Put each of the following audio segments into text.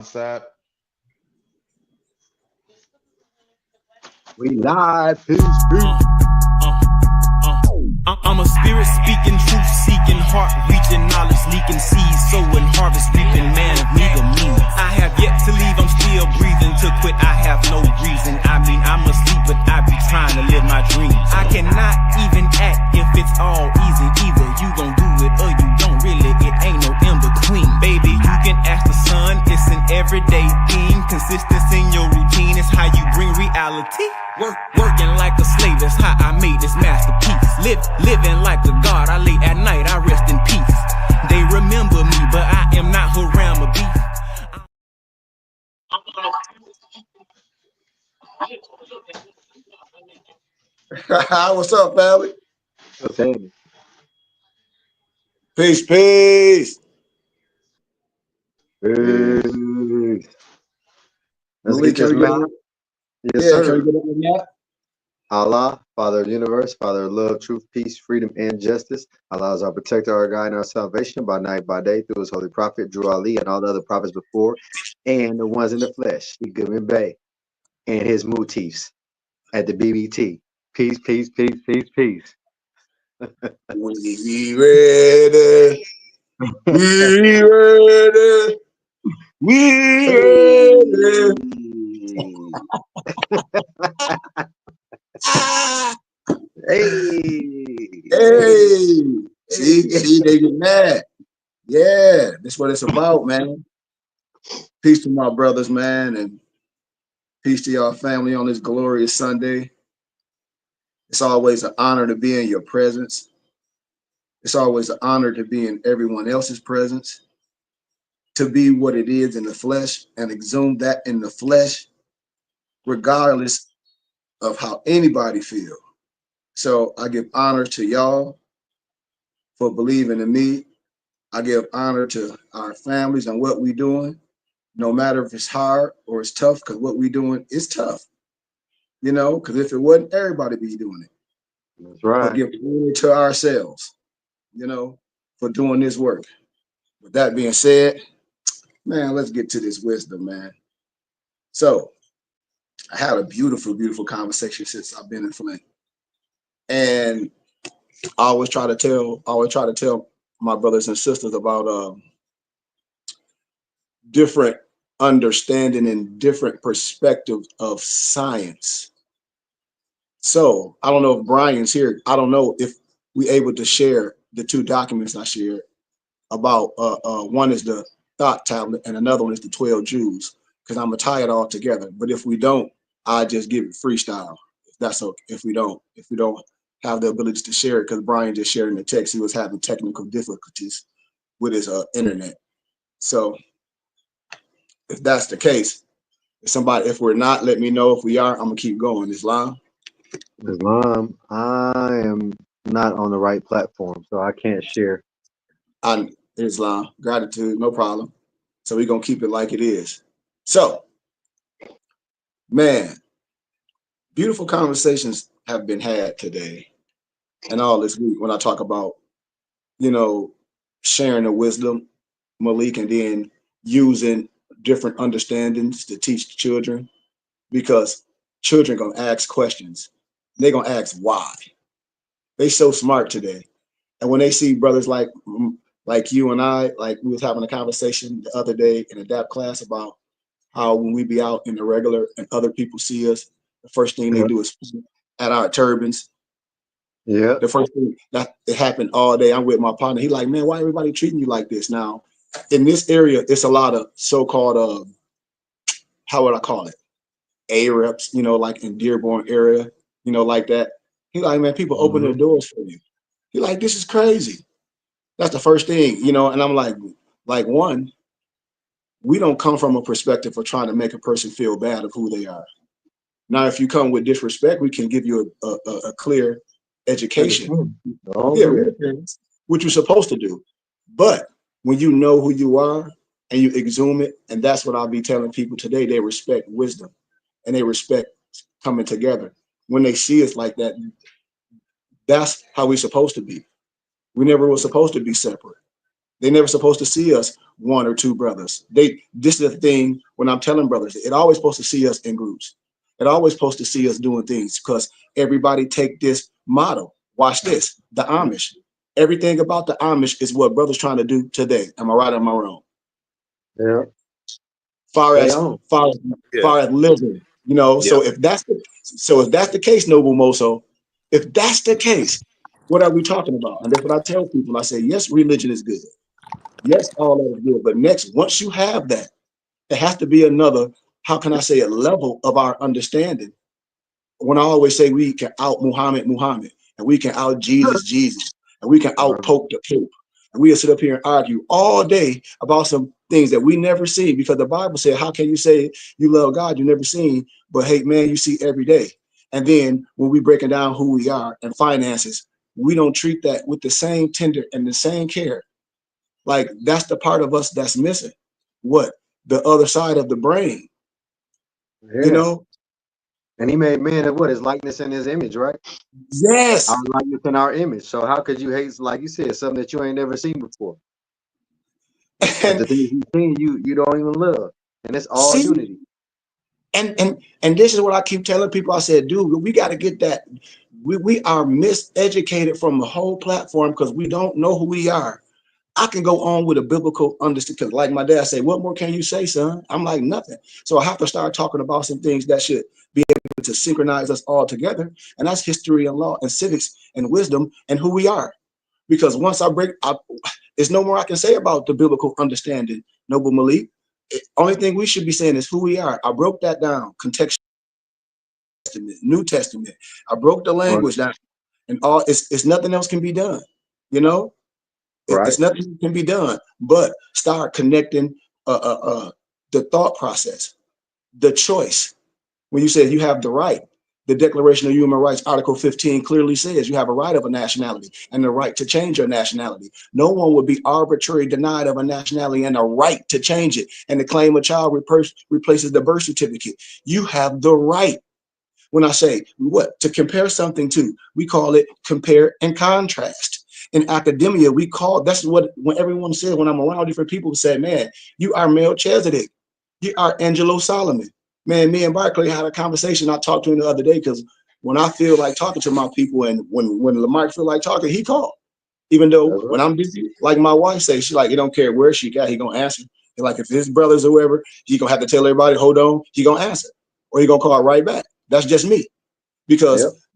That We live. Peace, peace. I'm a spirit speaking, truth seeking, heart reaching, knowledge leaking, seeds sowing, harvest reaping, man of meager means. I have yet to leave, I'm still breathing. To quit, I have no reason. I mean, I'm asleep, but I be trying to live my dreams. I cannot even act if it's all easy. Either you gon' do it or you don't really. It ain't no in between. Baby, you can ask the sun, it's an everyday thing. Consistency in your routine is how you bring reality. Working like a slave, that's how I made this masterpiece. Living like a god, I lay at night, I rest in peace. They remember me, but I am not Haram or beef. What's up, family? What's happening? Peace, peace. Peace. Let's Malik, get this map. Yes, can sir. we get up the map? Allah, Father of the universe, Father of love, truth, peace, freedom, and justice. Allah is our protector, our guide, and our salvation by night, by day, through his holy prophet, Drew Ali, and all the other prophets before, and the ones in the flesh, Igum Bay, and his motifs at the BBT. Peace, peace, peace, peace, peace. We ready. We ready. We ready. Hey. Hey. See, they get mad. Yeah, that's what it's about, man. Peace to my brothers, man, and peace to y'all family on this glorious Sunday. It's always an honor to be in your presence. It's always an honor to be in everyone else's presence, to be what it is in the flesh and exhume that in the flesh, regardless of how anybody feel. So I give honor to y'all for believing in me. I give honor to our families and what we doing, no matter if it's hard or it's tough, because what we doing is tough, because if it wasn't, everybody be doing it. That's right. But give honor to ourselves, for doing this work. With that being said, man, let's get to this wisdom, man. So I had a beautiful, beautiful conversation since I've been in Flint. And I always try to tell my brothers and sisters about different understanding and different perspectives of science. So I don't know if Brian's here. I don't know if we able to share the two documents I shared about one is the thought tablet and another one is the 12 Jews, because I'm gonna tie it all together. But if we don't, I just give it freestyle. If that's okay. If we don't have the ability to share it, because Brian just shared in the text, he was having technical difficulties with his internet. So if that's the case, if we're not, let me know. If we are, I'm gonna keep going. Islam. I am not on the right platform, so I can't share. Islam, gratitude, no problem. So we're gonna keep it like it is. So, man, beautiful conversations have been had today and all this week when I talk about, sharing the wisdom, Malik, and then using different understandings to teach children, because children gonna ask questions. They're gonna ask why. They so smart today. And when they see brothers like you and I, like we was having a conversation the other day in a DAP class about how when we be out in the regular and other people see us, the first thing they do is at our turbans. Yeah. The first thing that it happened all day. I'm with my partner. He like, man, why everybody treating you like this? Now, in this area, it's a lot of so-called how would I call it? Arabs, like in Dearborn area, like that. He like, man, people open their doors for you. He like, this is crazy. That's the first thing, and I'm like one, we don't come from a perspective of trying to make a person feel bad of who they are. Now, if you come with disrespect, we can give you a clear education. Which you're supposed to do. But when you know who you are and you exhume it, and that's what I'll be telling people today, they respect wisdom and they respect coming together. When they see us like that, that's how we're supposed to be. We never were supposed to be separate. They never supposed to see us one or two brothers. This is the thing when I'm telling brothers, it always supposed to see us in groups. It always supposed to see us doing things because everybody take this model. Watch this, the Amish. Everything about the Amish is what brothers trying to do today. Am I right or am I wrong? Yeah. Far Stay as on. far as living, you know. Yeah. So if that's the case, Noble Moso, if that's the case, what are we talking about? And that's what I tell people. I say, yes, religion is good. Yes, all that is good. But next, once you have that, there has to be another, how can I say, a level of our understanding. When I always say we can out Muhammad, and we can out Jesus, and we can out Pope the Pope, and we can sit up here and argue all day about some things that we never see, because the Bible said, how can you say you love God you never seen, but hate man you see every day? And then when we breaking down who we are and finances, we don't treat that with the same tender and the same care. Like that's the part of us that's missing. What? The other side of the brain, you Yeah. know? And he made man of what? His likeness and his image, right? Our Yes. likeness and our image. So how could you hate, like you said, something that you ain't never seen before? But And the things you seen, you don't even love. And it's all see, unity. and this is what I keep telling people. I said, dude, we got to get that. We are miseducated from the whole platform because we don't know who we are. I can go on with a biblical understanding because, like my dad said, what more can you say, son? I'm like, nothing. So I have to start talking about some things that should be able to synchronize us all together. And that's history and law and civics and wisdom and who we are. Because once I break up, there's no more I can say about the biblical understanding, Noble Malik. Only thing we should be saying is who we are. I broke that down, contextual Testament, New Testament. I broke the language down, and all it's nothing else can be done. You know, Right. it's nothing can be done but start connecting the thought process, the choice. When you say you have the right, the Declaration of Human Rights, Article 15 clearly says you have a right of a nationality and the right to change your nationality. No one would be arbitrarily denied of a nationality and a right to change it. And to claim a child replaces the birth certificate. You have the right. When I say what to compare something to, we call it compare and contrast. In academia, we call that's what when everyone said when I'm around different people say, man, you are Melchizedek, you are Angelo Solomon. Man, me and Barclay had a conversation. I talked to him the other day because when I feel like talking to my people and when Lamar feel like talking, he called. Even though That's when right. I'm busy, like my wife says, she like, it don't care where she got, he gonna answer. And like if his brothers or whoever, he gonna have to tell everybody, hold on, he gonna answer. Or he gonna call right back. That's just me. Yep. Because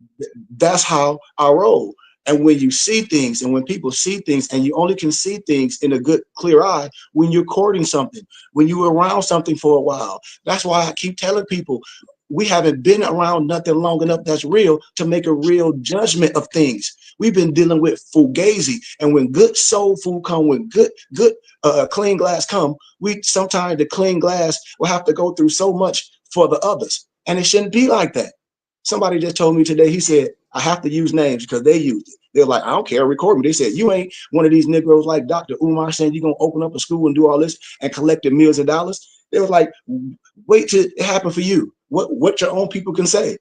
that's how I roll. And when you see things and when people see things, and you only can see things in a good, clear eye when you're courting something, when you're around something for a while. That's why I keep telling people we haven't been around nothing long enough that's real to make a real judgment of things. We've been dealing with fugazi, and when good soul food come, when good clean glass come, we sometimes the clean glass will have to go through so much for the others, and it shouldn't be like that. Somebody just told me today, he said, I have to use names because they used it. They're like, I don't care, record me. They said, you ain't one of these Negroes like Dr. Umar saying you're going to open up a school and do all this and collect the millions of dollars. They was like, wait till it happen for you. What your own people can say.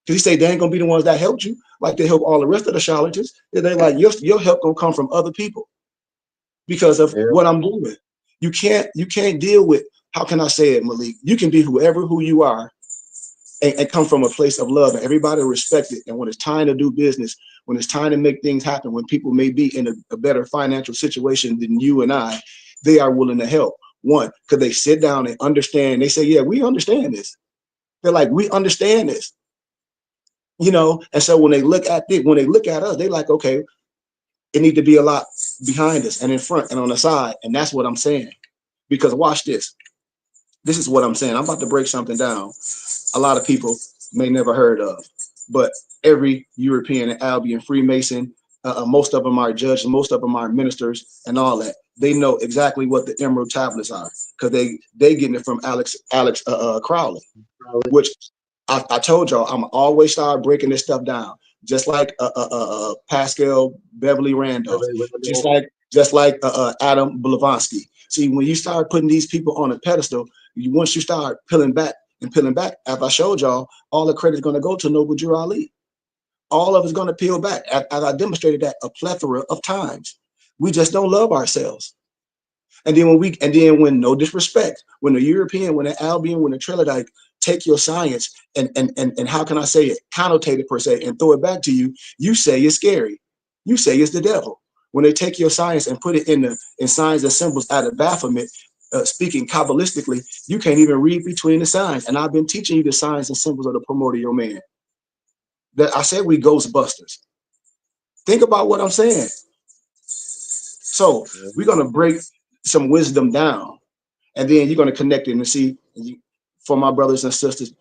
Because he said they ain't going to be the ones that helped you, like they help all the rest of the charlatans. They're like, your help going to come from other people because of Yeah. what I'm doing. You can't deal with, how can I say it, Malik? You can be who you are and come from a place of love and everybody respect it. And when it's time to do business, when it's time to make things happen, when people may be in a better financial situation than you and I, they are willing to help. One, because they sit down and understand. They say, yeah, we understand this. They're like, we understand this, you know? And so when they look at it, when they look at us, they're like, okay, it need to be a lot behind us and in front and on the side. And that's what I'm saying. Because watch this. This is what I'm saying. I'm about to break something down a lot of people may never heard of, but every European and Albion Freemason, most of them are judges, most of them are ministers, and all that. They know exactly what the emerald tablets are because they getting it from Alex Crowley, which I told y'all I'm always start breaking this stuff down, just like Pascal Beverly Randolph, just like Adam Blavatsky. See, when you start putting these people on a pedestal, once you start peeling back, as I showed y'all, all the credit is going to go to Noble Drew Ali. All of it's going to peel back, as I demonstrated that a plethora of times. We just don't love ourselves. And then when no disrespect, when the European, when the Albion, when the Trilodite take your science and how can I say it, connotate it per se, and throw it back to you, you say it's scary. You say it's the devil. When they take your science and put it in signs and symbols out of Baphomet, speaking Kabbalistically, you can't even read between the signs. And I've been teaching you the signs and symbols of the primordial man. That I said we Ghostbusters. Think about what I'm saying. So we're going to break some wisdom down, and then you're going to connect it and see, for my brothers and sisters,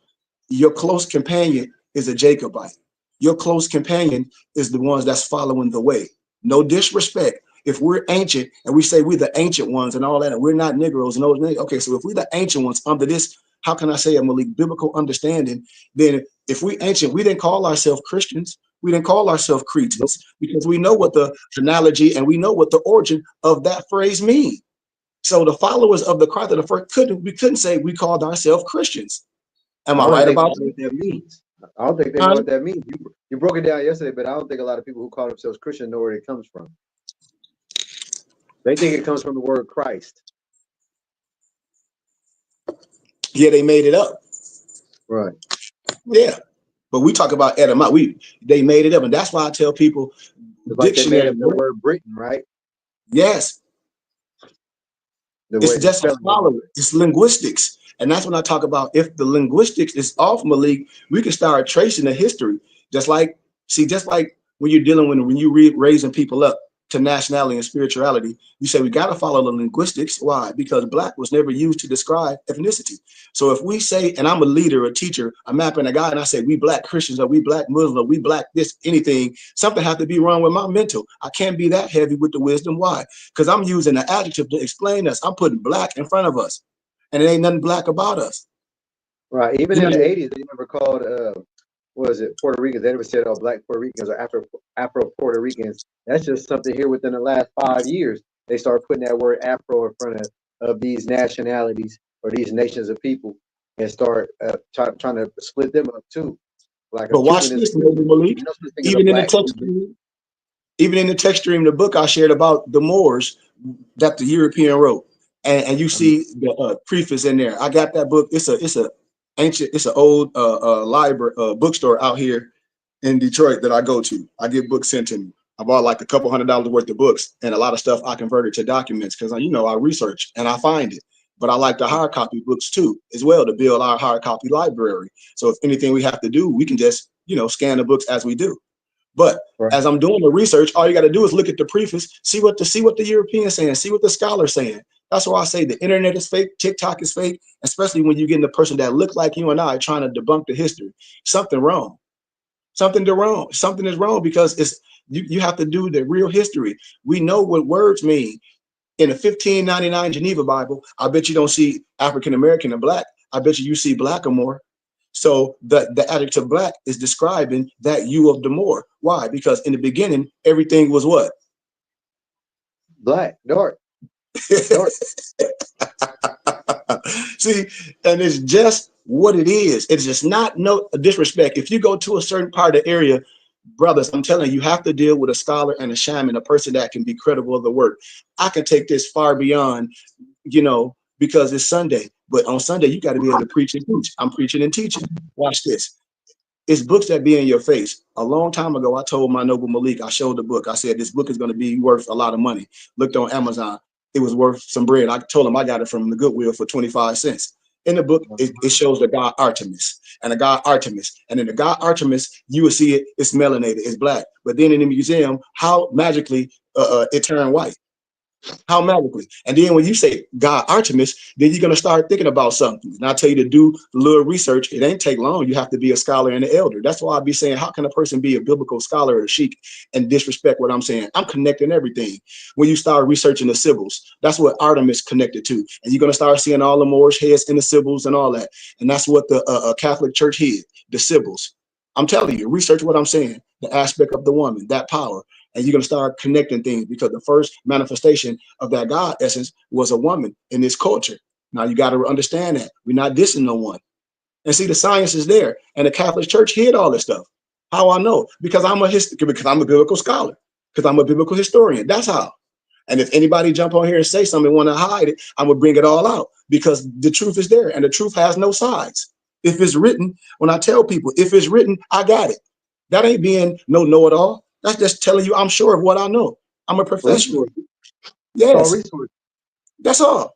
your close companion is a Jacobite. Your close companion is the ones that's following the way. No disrespect. If we're ancient and we say we're the ancient ones and all that, and we're not Negroes and those, okay, so if we're the ancient ones under this, how can I say a Malik biblical understanding? Then if we ancient, we didn't call ourselves Christians. We didn't call ourselves Cretans, because we know what the analogy and we know what the origin of that phrase means. So the followers of the Christ of the first we couldn't say we called ourselves Christians. Am I right about what that means? I don't think they know what that means. You broke it down yesterday, but I don't think a lot of people who call themselves Christian know where it comes from. They think it comes from the word Christ. Yeah, they made it up. Right. Yeah. But we talk about etymology. They made it up. And that's why I tell people, like dictionary, they made up the word Britain, right? Yes. It's just a follower. It's linguistics. And that's when I talk about, if the linguistics is off, Malik, we can start tracing the history. Just like when you're dealing when you raising people up to nationality and spirituality, you say we got to follow the linguistics. Why? Because black was never used to describe ethnicity. So if we say, and I'm a leader, a teacher, a mapper, and a guy, and I say we black Christians, or we black Muslims, or we black this, anything, something has to be wrong with my mental. I can't be that heavy with the wisdom. Why? Because I'm using an adjective to explain us. I'm putting black in front of us, and it ain't nothing black about us. Right. Even in the 80s, they never called what was it, Puerto Ricans? They never said, oh, black Puerto Ricans or Afro Puerto Ricans. That's just something here within the last 5 years. They started putting that word Afro in front of these nationalities or these nations of people, and start trying to split them up too. Like, but watch this, Malik. Even in the text stream, the book I shared about the Moors that the European wrote, and you see the preface in there. I got that book. It's an old library bookstore out here in Detroit that I go to. I get books sent to me. I bought like a couple $100 worth of books, and a lot of stuff I converted to documents because I research and I find it. But I like the hard copy books too, as well, to build our hard copy library. So if anything we have to do, we can just scan the books as we do. But as I'm doing the research, all you got to do is look at the preface, see what the Europeans saying, see what the scholars saying. That's why I say the internet is fake, TikTok is fake, especially when you're getting the person that look like you and I trying to debunk the history. Something wrong. Something is wrong, because you have to do the real history. We know what words mean. In the 1599 Geneva Bible, I bet you don't see African American and black. I bet you see black or more. So the adjective black is describing that you of the more. Why? Because in the beginning, everything was what? Black, dark. See, and it's just what it is. It's just not no disrespect. If you go to a certain part of the area, brothers, I'm telling you have to deal with a scholar and a shaman, a person that can be credible of the work. I can take this far beyond, because it's Sunday. But on Sunday, you got to be able to preach and teach. I'm preaching and teaching. Watch this. It's books that be in your face. A long time ago, I told my noble Malik, I showed the book. I said, this book is going to be worth a lot of money. Looked on Amazon. It was worth some bread. I told him I got it from the Goodwill for 25 cents. In the book, it shows the god Artemis and the god Artemis. And in the god Artemis, you will see it's melanated, it's black. But then in the museum, how magically it turned white. How magically. And then when you say God Artemis, then you're going to start thinking about something. And I tell you to do a little research. It ain't take long. You have to be a scholar and an elder. That's why I be saying, how can a person be a biblical scholar or a sheik and disrespect what I'm saying? I'm connecting everything. When you start researching the Sibyls, that's what Artemis connected to. And you're going to start seeing all the Moorish heads in the Sibyls and all that. And that's what the Catholic Church hid, the Sibyls. I'm telling you, research what I'm saying, the aspect of the woman, that power. And you're going to start connecting things, because the first manifestation of that God essence was a woman in this culture. Now you got to understand that we're not dissing no one. And see, the science is there, and the Catholic Church hid all this stuff. How I know? Because I'm a biblical scholar, because I'm a biblical historian. That's how. And if anybody jump on here and say something and want to hide it, I'm gonna bring it all out because the truth is there and the truth has no sides. If it's written, when I tell people, if it's written, I got it. That ain't being no know-it-all. That's just telling you I'm sure of what I know. I'm a professional. Resource. Yes, Resource. that's all.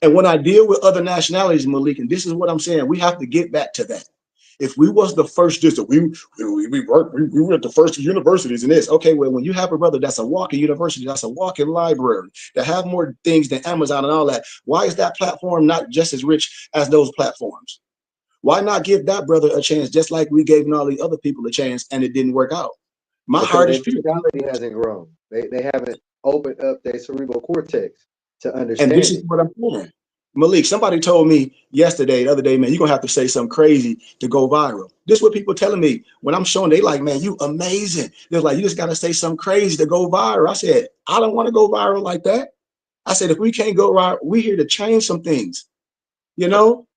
And when I deal with other nationalities, Malik, and this is what I'm saying, we have to get back to that. If we was the first district, we were at the first universities in this. Okay, well, when you have a brother that's a walking university, that's a walking library, that have more things than Amazon and all that, why is that platform not just as rich as those platforms? Why not give that brother a chance, just like we gave all the other people a chance and it didn't work out? My Because heart their is pure. mentality hasn't grown. They haven't opened up their cerebral cortex to And understand this is it. what I'm saying. Malik, somebody told me yesterday, the other day, man, you're gonna have to say something crazy to go viral. This is what people telling me when I'm showing, they like, man, you amazing. They're like, you just gotta say something crazy to go viral. I said, I don't want to go viral like that. I said, if we can't go viral, we're here to change some things. You know,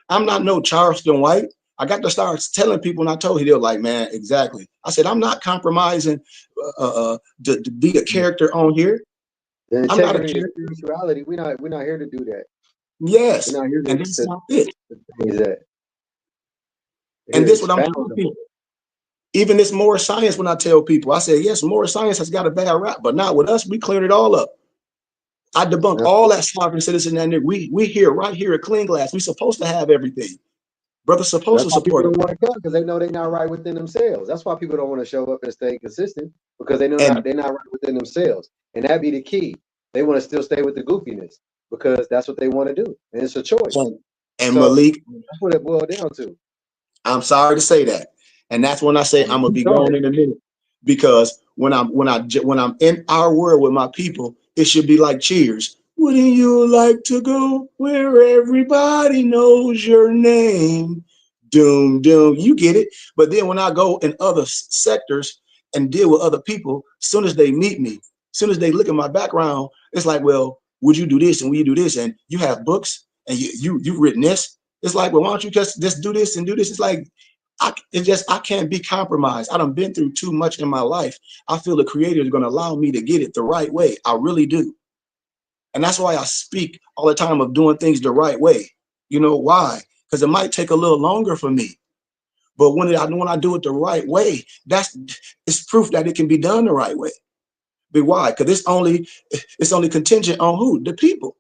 I'm not no Charleston White. I got to start telling people, and I told you, they're like, man, exactly. I said, I'm not compromising to be a character on here. The I'm not a integrity and character. spirituality, we're not here to do that. Yes, We're not here and to, that's not it. things that. We're And here to this what I'm expound telling them. people. Even this more science, when I tell people, I say, yes, more science has got a bad rap, but not with us. We cleared it all up. I debunk all that sovereign citizen and we here right here at Clean Glass. We supposed to have everything. Brother's supposed That's to why people support don't it. want to come, because they know they're not right within themselves. That's why people don't want to show up and stay consistent, because they know And they're not right within themselves. And that be the key. They want to still stay with the goofiness because that's what they want to do. And it's a choice. and So Malik, that's what it boiled down to. I'm sorry to say that. And that's when I say I'm gonna be gone Sorry. in a minute. Because when I'm in our world with my people, it should be like Cheers. Wouldn't you like to go where everybody knows your name? Doom, doom, you get it. But then when I go in other sectors and deal with other people, soon as they meet me, soon as they look at my background, it's like, well, would you do this and will you do this? And you have books and you've written this. It's like, well, why don't you just do this and do this? It's like I can't be compromised. I done been through too much in my life. I feel the creator is going to allow me to get it the right way. I really do. And that's why I speak all the time of doing things the right way. You know why? Because it might take a little longer for me. But when I do it the right way, it's proof that it can be done the right way. But why? Because it's only contingent on who? The people.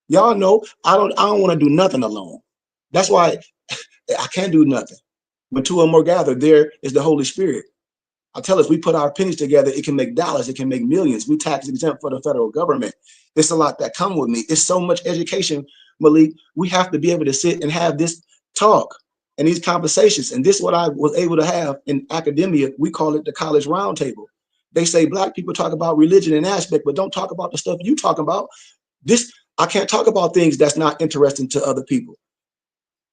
Y'all know I don't want to do nothing alone. That's why I can't do nothing. When two or more gather, there is the Holy Spirit. I tell us, we put our pennies together, it can make dollars, it can make millions. We tax exempt for the federal government. It's a lot that come with me. It's so much education, Malik. We have to be able to sit and have this talk and these conversations. And this is what I was able to have in academia. We call it the college roundtable. They say black people talk about religion and aspect, but don't talk about the stuff you talk about. I can't talk about things that's not interesting to other people.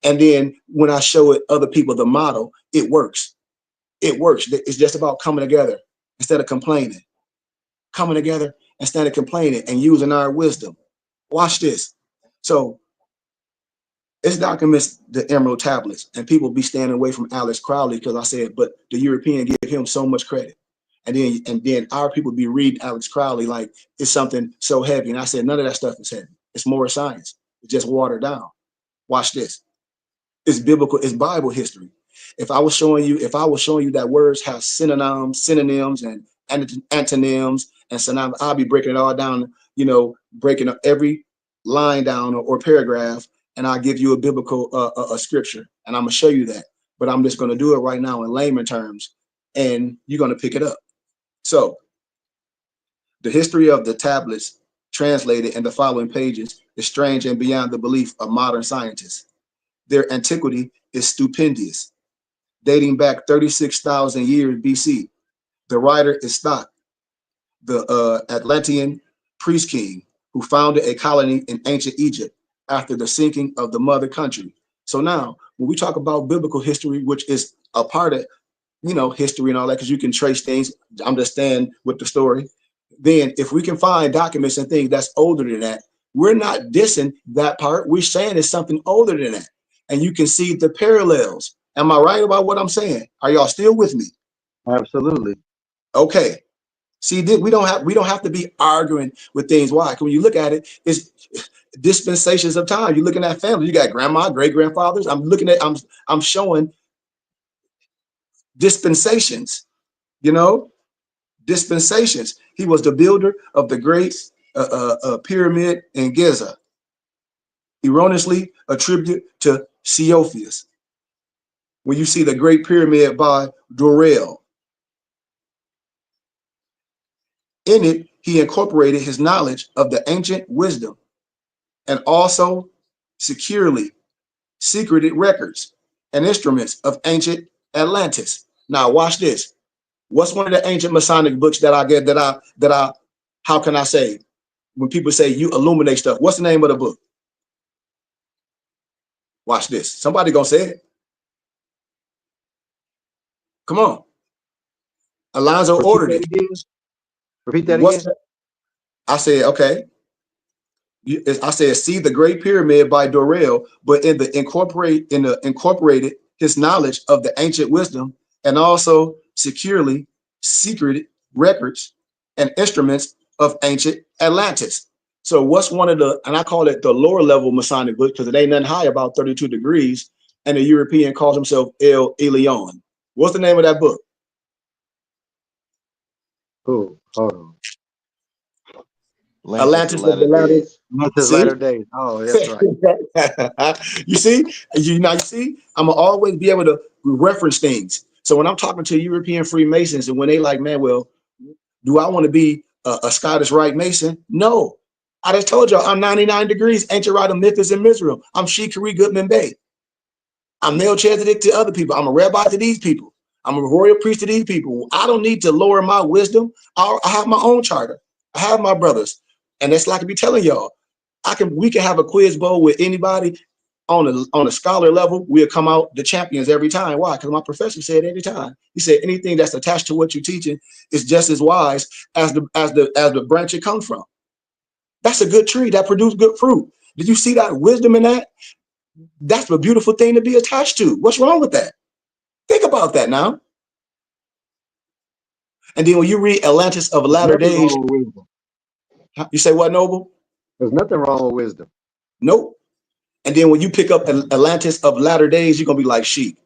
And then when I show it other people the model, it works. It works. It's just about coming together instead of complaining. Coming together instead of complaining and using our wisdom. Watch this. So it's documents the Emerald tablets, and people be standing away from Alex Crowley because I said, but the European give him so much credit. And then our people be reading Alex Crowley like it's something so heavy. And I said, none of that stuff is heavy. It's more science. It's just watered down. Watch this. It's biblical, it's Bible history. If I was showing you that words have synonyms and antonyms and synonyms, I'll be breaking it all down, breaking up every line down or paragraph, and I'll give you a biblical a scripture, and I'm gonna show you that. But I'm just gonna do it right now in layman terms, and you're gonna pick it up. So the history of the tablets translated in the following pages is strange and beyond the belief of modern scientists. Their antiquity is stupendous, dating back 36,000 years BC. The writer is Stott, the Atlantean priest king who founded a colony in ancient Egypt after the sinking of the mother country. So now, when we talk about biblical history, which is a part of history and all that, because you can trace things. I'm just staying with the story. Then, if we can find documents and things that's older than that, we're not dissing that part. We're saying it's something older than that, and you can see the parallels. Am I right about what I'm saying? Are y'all still with me? Absolutely. Okay. See, we don't have to be arguing with things. Why? Because when you look at it, it's dispensations of time. You're looking at family. You got grandma, great grandfathers. I'm showing dispensations. You know, dispensations. He was the builder of the great pyramid in Giza, erroneously attributed to Siophus. When you see the Great Pyramid by Dorel, in it, he incorporated his knowledge of the ancient wisdom and also secretly secreted records and instruments of ancient Atlantis. Now, watch this. What's one of the ancient Masonic books that I get how can I say, when people say you illuminate stuff, what's the name of the book? Watch this. Somebody gonna say it. Come on. Alonzo ordered it. Repeat that again. I said, okay. I said, see the Great Pyramid by Dorel, but in the incorporated his knowledge of the ancient wisdom and also secretly secreted records and instruments of ancient Atlantis. So what's one of the, and I call it the lower level Masonic book because it ain't nothing high about 32 degrees, and the European calls himself El Elyon. What's the name of that book? Oh, hold on. Atlantis of the Latter Days. Atlantis Latter Days. Oh, that's right. You see, I'm gonna always be able to reference things. So when I'm talking to European Freemasons, and when they like, man, well, do I want to be a Scottish Rite Mason? No, I just told y'all I'm 99 degrees, ancient Rite of Memphis and Mizraim. I'm Shikari Goodman Bay. I'm Melchizedek to other people. I'm a rabbi to these people. I'm a royal priest to these people. I don't need to lower my wisdom. I have my own charter. I have my brothers. And that's like I be telling y'all, we can have a quiz bowl with anybody on a scholar level. We'll come out the champions every time. Why? Because my professor said every time. He said anything that's attached to what you're teaching is just as wise as the branch it comes from. That's a good tree that produces good fruit. Did you see that wisdom in that? That's a beautiful thing to be attached to. What's wrong with that? Think about that now. And then when you read Atlantis of Latter Days, you say what, Noble? There's nothing wrong with wisdom. Nope. And then when you pick up Atlantis of Latter Days, you're gonna be like sheep.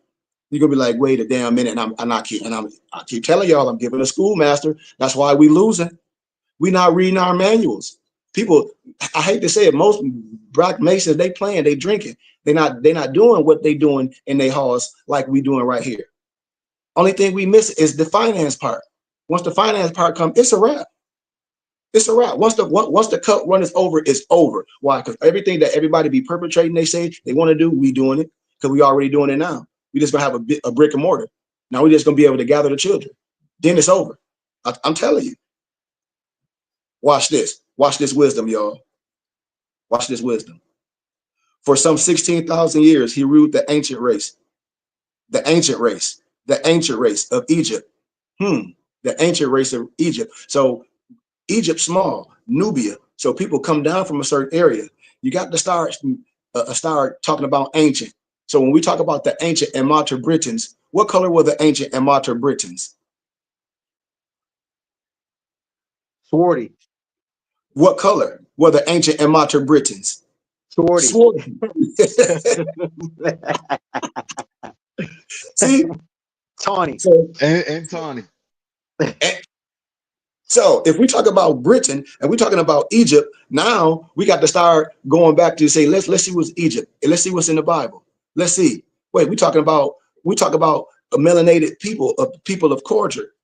You're gonna be like, wait a damn minute, and I keep telling y'all, I'm giving a schoolmaster. That's why we losing. We not reading our manuals. People, I hate to say it, most Black Masons, they playing, they drinking. They're not doing what they doing in their halls like we doing right here. Only thing we miss is the finance part. Once the finance part comes, it's a wrap. It's a wrap. Once the cup run is over, it's over. Why? Because everything that everybody be perpetrating, they say they want to do, we doing it because we already doing it now. We just gonna have a brick and mortar. Now we just gonna be able to gather the children. Then it's over. I'm telling you. Watch this. Watch this wisdom, y'all. Watch this wisdom. For some 16,000 years, he ruled the ancient race. The ancient race. The ancient race of Egypt. The ancient race of Egypt. So Egypt small, Nubia. So people come down from a certain area. You got to start talking about ancient. So when we talk about the ancient and Mater Britons, what color were the ancient and Mater Britons? Swarty. What color were the ancient and Mater Britons? Swarty. See? Tawny. And Tawny. So if we talk about Britain and we're talking about Egypt, now we got to start going back to say, let's see what's Egypt. And let's see what's in the Bible. Let's see. Wait, we talk about a melanated people of culture.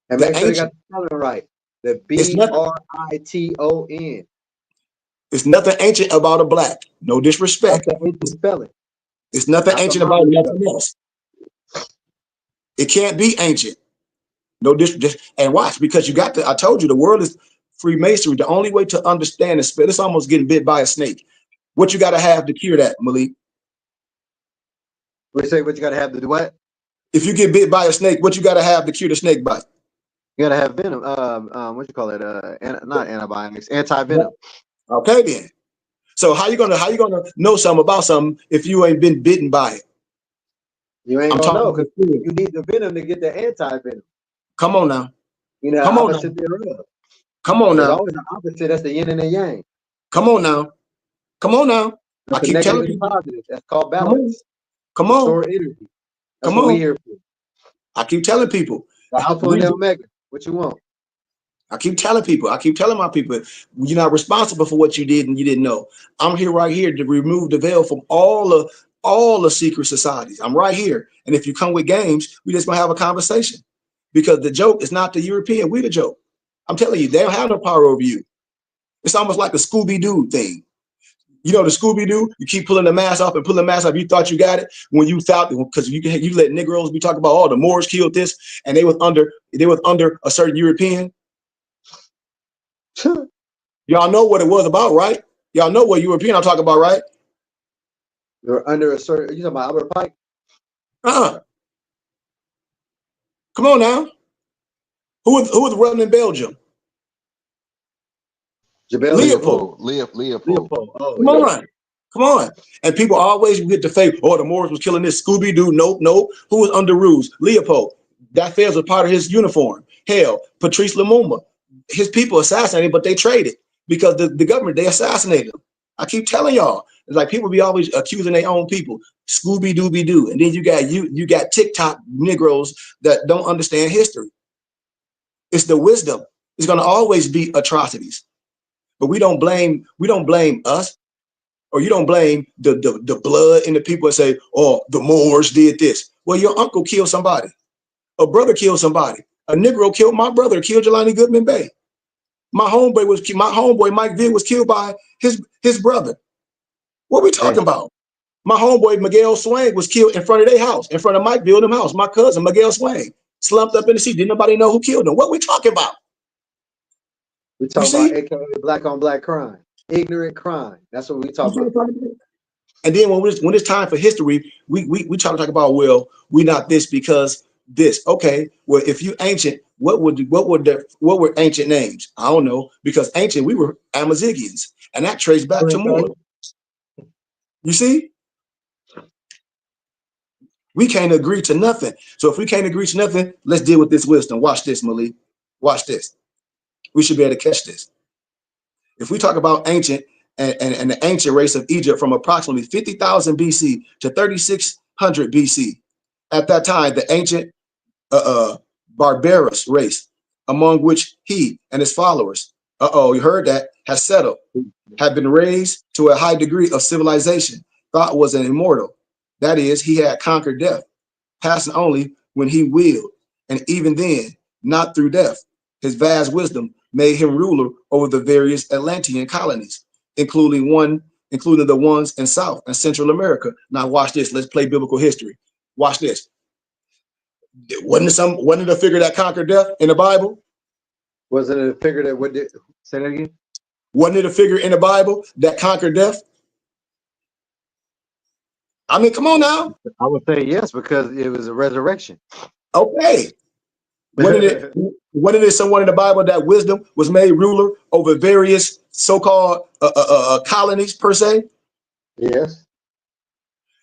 And make sure you got the spelling right. The B-R-I-T-O-N. It's nothing ancient about a black. No disrespect. That's the ancient spelling. It's nothing ancient about nothing else. It can't be ancient. No disrespect. And watch, because you got to, I told you, the world is Freemasonry. The only way to understand is it's almost getting bit by a snake. What you got to have to cure that, Malik? What you got to have to do what? If you get bit by a snake, what you got to have to cure the snake bite? You got to have venom. What you call it? Not antibiotics, anti-venom. Okay, then. So how you gonna know something about something if you ain't been bitten by it? You ain't gonna know because you need the venom to get the anti-venom. Come on now. You know, Come on now. opposite thereof. Come on There's now. always an opposite. That's the yin and the yang. Come on now. Come on now. I That's the keep negative telling and people. positive. That's called Come on. balance. Come on. Restore energy. That's Come what we're on. here for. I keep telling people. The alpha and the omega. What you want? I keep telling people. I keep telling my people, you're not responsible for what you did and you didn't know. I'm here right here to remove the veil from all the secret societies. I'm right here. And if you come with games, we just gonna have a conversation. Because the joke is not the European, we the joke. I'm telling you, they don't have no power over you. It's almost like a Scooby-Doo thing. You know the Scooby-Doo, you keep pulling the mask off and pulling the mask off. You thought you got it when you thought, because you let Negroes be talking about, oh, the Moors killed this, and they was under a certain European. Y'all know what it was about, right? Y'all know what European I'm talking about, right? You're under a certain. You talking about Albert Pike? Come on now. Who was running in Belgium? Leopold. Leopold. Oh, Come on. Come on. And people always get the fake, oh, the Moors was killing this. Scooby-Doo. Nope. Who was under rules? Leopold. That fez was part of his uniform. Hell, Patrice Lumumba. His people assassinated, but they traded because the government, they assassinated them. I keep telling y'all, it's like people be always accusing their own people. Scooby-Dooby-Doo. And then you got TikTok Negroes that don't understand history. It's the wisdom. It's going to always be atrocities. But we don't blame us, or you don't blame the blood in the people and say, oh, the Moors did this. Well, your uncle killed somebody. A brother killed somebody. A Negro killed my brother, killed Jelani Goodman Bay. My homeboy Mike Vick was killed by his brother. What are we talking about? My homeboy Miguel Swain was killed in front of their house, in front of Mike Bill's house. My cousin Miguel Swain slumped up in the seat. Didn't nobody know who killed him? What are we talking about? We talk about AKA black on black crime, ignorant crime. That's what we talk about. And then when it's time for history, we try to talk about, well, we not this because this. Okay, well, if you ancient, what were ancient names? I don't know, because ancient we were Amazigians, and that traced back to more. You see, we can't agree to nothing. So if we can't agree to nothing, let's deal with this wisdom. Watch this, Malik. Watch this. We should be able to catch this. If we talk about ancient and the ancient race of Egypt from approximately 50,000 BC to 3600 BC, at that time, the ancient barbarous race, among which he and his followers, you heard that, has settled, had been raised to a high degree of civilization, thought was an immortal. That is, he had conquered death, passing only when he willed, and even then, not through death. His vast wisdom made him ruler over the various Atlantean colonies, including the ones in South and Central America. Now watch this. Let's play biblical history. Watch this. Wasn't it a figure that conquered death in the Bible? Wasn't it a figure that would say that again? Wasn't it a figure in the Bible that conquered death? I mean, come on now. I would say yes, because it was a resurrection. Okay. Wasn't it someone in the Bible that wisdom was made ruler over various so-called colonies per se? Yes.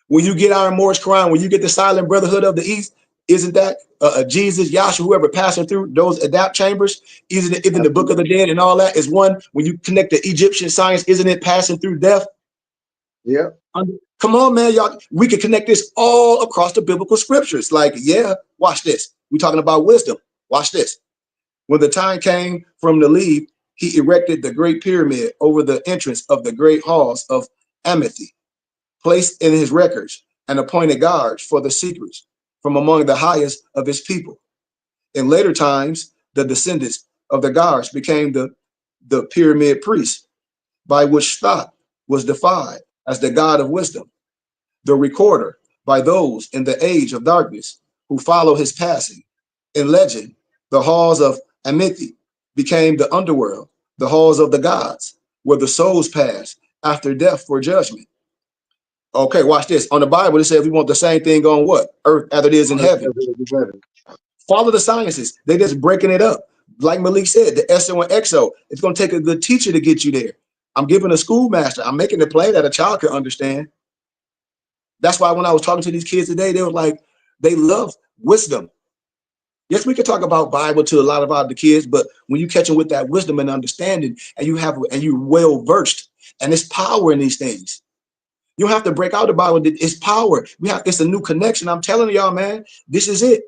When you get Iron Moorish Quran, when you get the Silent Brotherhood of the East, isn't that Jesus, Yahshua, whoever passing through those adapt chambers? Isn't the Book of the Dead and all that is one? When you connect the Egyptian science, isn't it passing through death? Yeah. Come on, man, y'all. We can connect this all across the biblical scriptures. Like, yeah, watch this. We're talking about wisdom. Watch this. When the time came for him to leave, he erected the great pyramid over the entrance of the great halls of Amity, placed in his records and appointed guards for the secrets from among the highest of his people. In later times, the descendants of the guards became the pyramid priests, by which Thoth was defied as the god of wisdom, the recorder by those in the age of darkness who follow his passing. In legend, the halls of Amity became the underworld, the halls of the gods, where the souls pass after death for judgment. Okay, watch this. On the Bible, it says we want the same thing on what? Earth as it is in heaven. Follow the sciences. They're just breaking it up. Like Malik said, the SO and XO, it's going to take a good teacher to get you there. I'm giving a schoolmaster. I'm making it plain that a child can understand. That's why when I was talking to these kids today, they were like, they love wisdom. Yes, we can talk about Bible to a lot of the kids, but when you catch them with that wisdom and understanding, and you're well versed, and it's power in these things. You don't have to break out the Bible. It's power. It's a new connection. I'm telling y'all, man, this is it.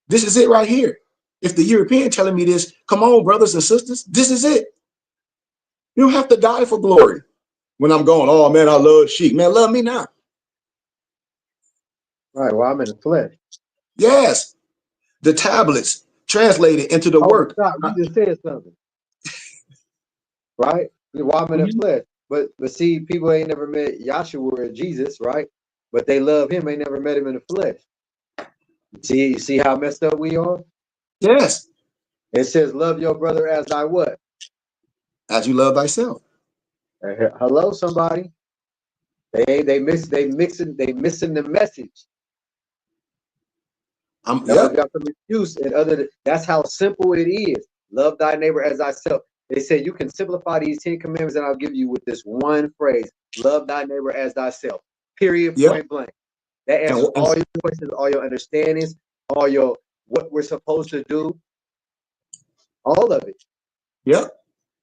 This is it right here. If the European telling me this, come on, brothers and sisters, this is it. You don't have to die for glory. When I'm going, oh man, I love sheep. Man, love me now. Right. Well, I'm in the flesh. Yes. The tablets translated into the work. Stop. You just said something. Right? Well, I'm in the flesh. But see, people ain't never met Yahshua or Jesus, right? But they love him, ain't never met him in the flesh. You see how messed up we are? Yes. It says, love your brother as thy what? As you love thyself. Hello, somebody. They missing the message. Got some excuse, and that's how simple it is. Love thy neighbor as thyself. They say you can simplify these 10 commandments that I'll give you with this one phrase: love thy neighbor as thyself. Period. Point blank. That answers all your questions, all your understandings, all your what we're supposed to do. All of it. Yep.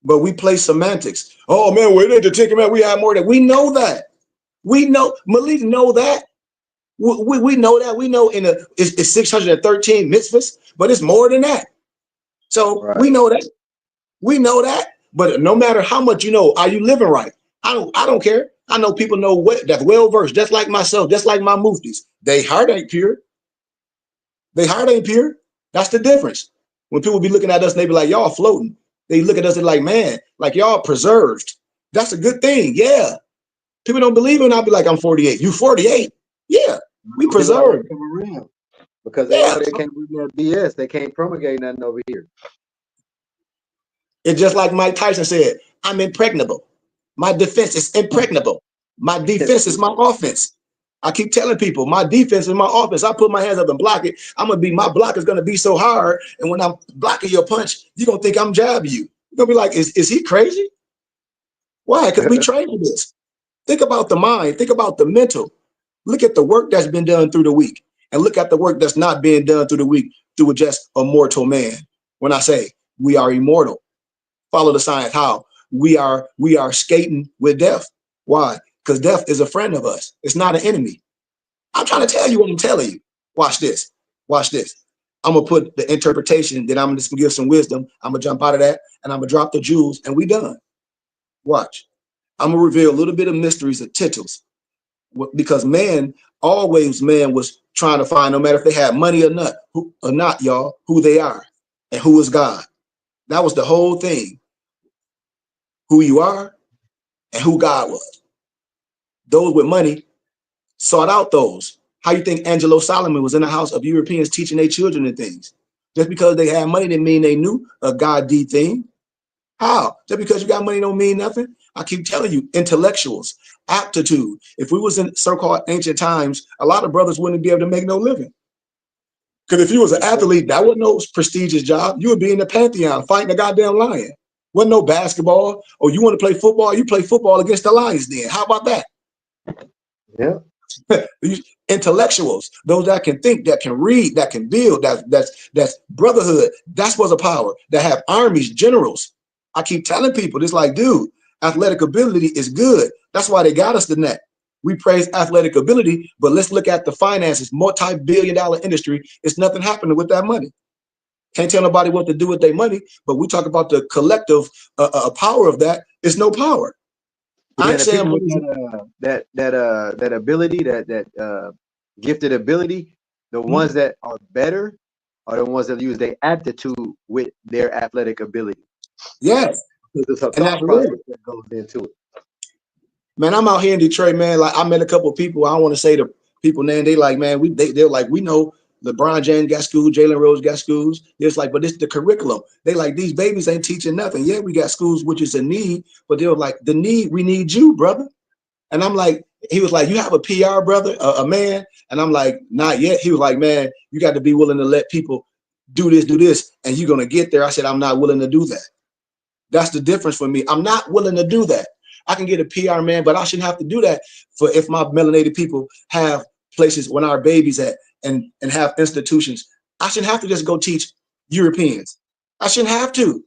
But we play semantics. Oh man, we need to take him out. We have more than we know that. We know Malik know that. We know that. We know it's 613 mitzvahs, but it's more than that. So we know that. We know that. But no matter how much you know, are you living right? I don't care. I know people know that's well versed, just like myself, just like my muftis. They heart ain't pure. They heart ain't pure. That's the difference. When people be looking at us, they be like, y'all floating. They look at us and like, man, like y'all preserved. That's a good thing. Yeah. People don't believe it, and I'll be like, I'm 48. You 48? Yeah. We preserved. Because they know they can't do that BS. They can't promulgate nothing over here. It's just like Mike Tyson said, I'm impregnable. My defense is impregnable. My defense is my offense. I keep telling people, my defense is my offense. I put my hands up and block it. My block is gonna be so hard. And when I'm blocking your punch, you're gonna think I'm jabbing you. You're gonna be like, is he crazy? Why? Because we train for this. Think about the mind, think about the mental. Look at the work that's been done through the week, and look at the work that's not being done through the week through just a mortal man. When I say we are immortal, follow the science. How? We are skating with death. Why? Because death is a friend of us. It's not an enemy. I'm trying to tell you what I'm telling you. Watch this. Watch this. I'm going to put the interpretation, then I'm just going to give some wisdom. I'm going to jump out of that, and I'm going to drop the jewels, and we done. Watch. I'm going to reveal a little bit of mysteries of titles. Because man was trying to find, no matter if they had money or not, y'all, who they are and who is God. That was the whole thing. Who you are and who God was. Those with money sought out those. How you think Angelo Solomon was in the house of Europeans teaching their children and things? Just because they had money didn't mean they knew a God-D thing. How? Just because you got money don't mean nothing? I keep telling you, intellectuals, aptitude. If we was in so-called ancient times, a lot of brothers wouldn't be able to make no living. Because if you was an athlete, that wasn't no prestigious job. You would be in the Pantheon fighting a goddamn lion. Wasn't no basketball. Or you want to play football, you play football against the Lions then. How about that? Yeah. Intellectuals, those that can think, that can read, that can build, that's brotherhood. That's what's a power. That have armies, generals. I keep telling people, it's like, dude, athletic ability is good. That's why they got us the net. We praise athletic ability, but let's look at the finances, multi-billion-dollar industry. It's nothing happening with that money. Can't tell nobody what to do with their money, but we talk about the collective power of that. It's no power. I'm saying that ability, that gifted ability, the ones that are better are the ones that use their aptitude with their athletic ability. Yes. There's a thought process that goes into it. Man, I'm out here in Detroit, man. Like I met a couple of people. I don't want to say the people name. They like, man, they're like, we know LeBron James got schools, Jalen Rose got schools. It's like, but it's the curriculum. They like, these babies ain't teaching nothing. Yeah, we got schools, which is a need, but they're like, we need you, brother. And I'm like, he was like, you have a PR brother, a man? And I'm like, not yet. He was like, man, you got to be willing to let people do this, and you're going to get there. I said, I'm not willing to do that. That's the difference for me. I'm not willing to do that. I can get a PR man, but I shouldn't have to do that for if my melanated people have places when our babies at and have institutions I shouldn't have to just go teach Europeans. I shouldn't have to.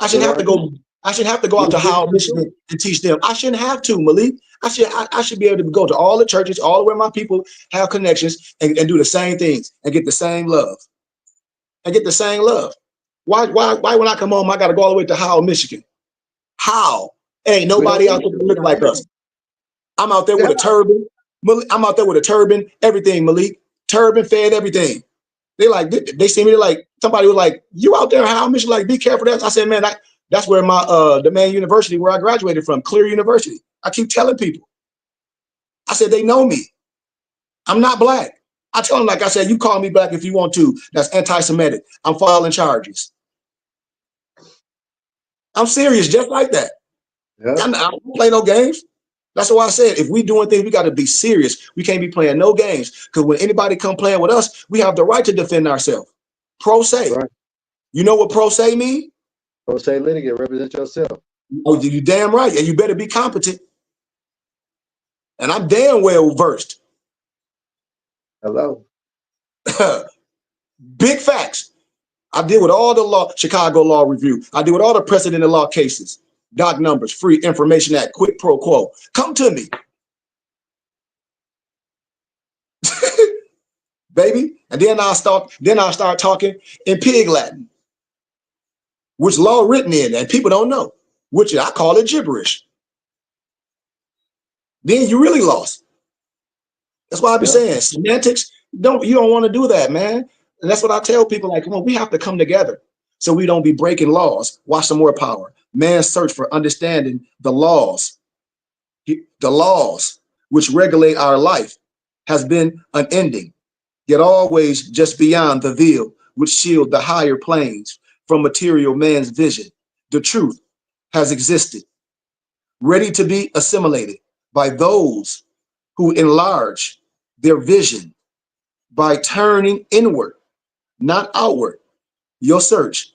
I shouldn't have to go. I shouldn't have to go out to Howell, Michigan, and teach them. I shouldn't have to, Malik. I should be able to go to all the churches, all where my people have connections, and do the same things and get the same love. Why when I come home, I got to go all the way to Howell, Michigan? How? Ain't nobody out there that look like us. I'm out there with a turban. I'm out there with a turban, everything, Malik. Turban, fed, everything. They see me, they're like, somebody was like, you out there, Howell, Michigan, like, be careful. I said, man, that's where my the main university where I graduated from, Clear University. I keep telling people. I said, they know me. I'm not black. I tell them, like I said, you call me black if you want to. That's anti-Semitic. I'm filing charges. I'm serious, just like that. Yeah. I don't play no games. That's why I said, if we doing things, we got to be serious. We can't be playing no games, because when anybody come playing with us, we have the right to defend ourselves. Pro se. Right. You know what pro se mean? Pro se litigant, represent yourself. Oh, you damn right, and you better be competent. And I'm damn well versed. Hello. Big facts. I deal with all the law, Chicago Law Review. I deal with all the precedent in law cases. Doc numbers, Free Information Act, quid pro quo. Come to me. Baby. And then I'll start talking in pig Latin, which law written in, and people don't know, which I call it gibberish. Then you really lost. That's why I be saying semantics, you don't want to do that, man. And that's what I tell people, like, come on, we have to come together so we don't be breaking laws. Watch some more power. Man's search for understanding the laws which regulate our life has been unending, yet always just beyond the veil which shield the higher planes from material man's vision. The truth has existed, ready to be assimilated by those who enlarge their vision by turning inward, not outward. Your search.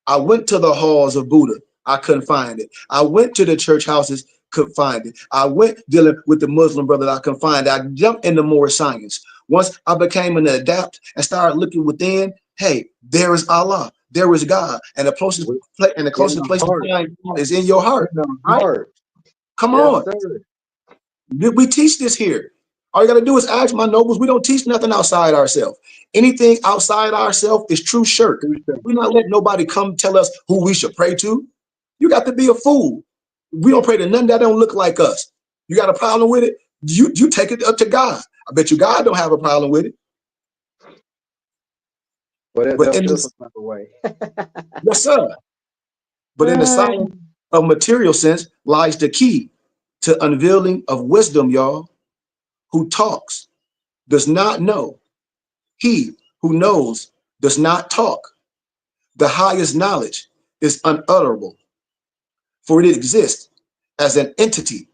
I went to the halls of Buddha. I couldn't find it. I went to the church houses, couldn't find it. I went dealing with the Muslim brother. I couldn't find it. I jumped into more science. Once I became an adept and started looking within, hey, there is Allah. There is God. And the closest place to find God is in your heart. Right? Come on. We teach this here. All you got to do is ask my nobles. We don't teach nothing outside ourselves. Anything outside ourselves is true shirk. We're not letting nobody come tell us who we should pray to. You got to be a fool. We don't pray to none that don't look like us. You got a problem with it? You take it up to God. I bet you God don't have a problem with it. But in this way. Yes, sir. But in the science of material sense lies the key to unveiling of wisdom, y'all. Who talks does not know. He who knows does not talk. The highest knowledge is unutterable, for it exists as an entity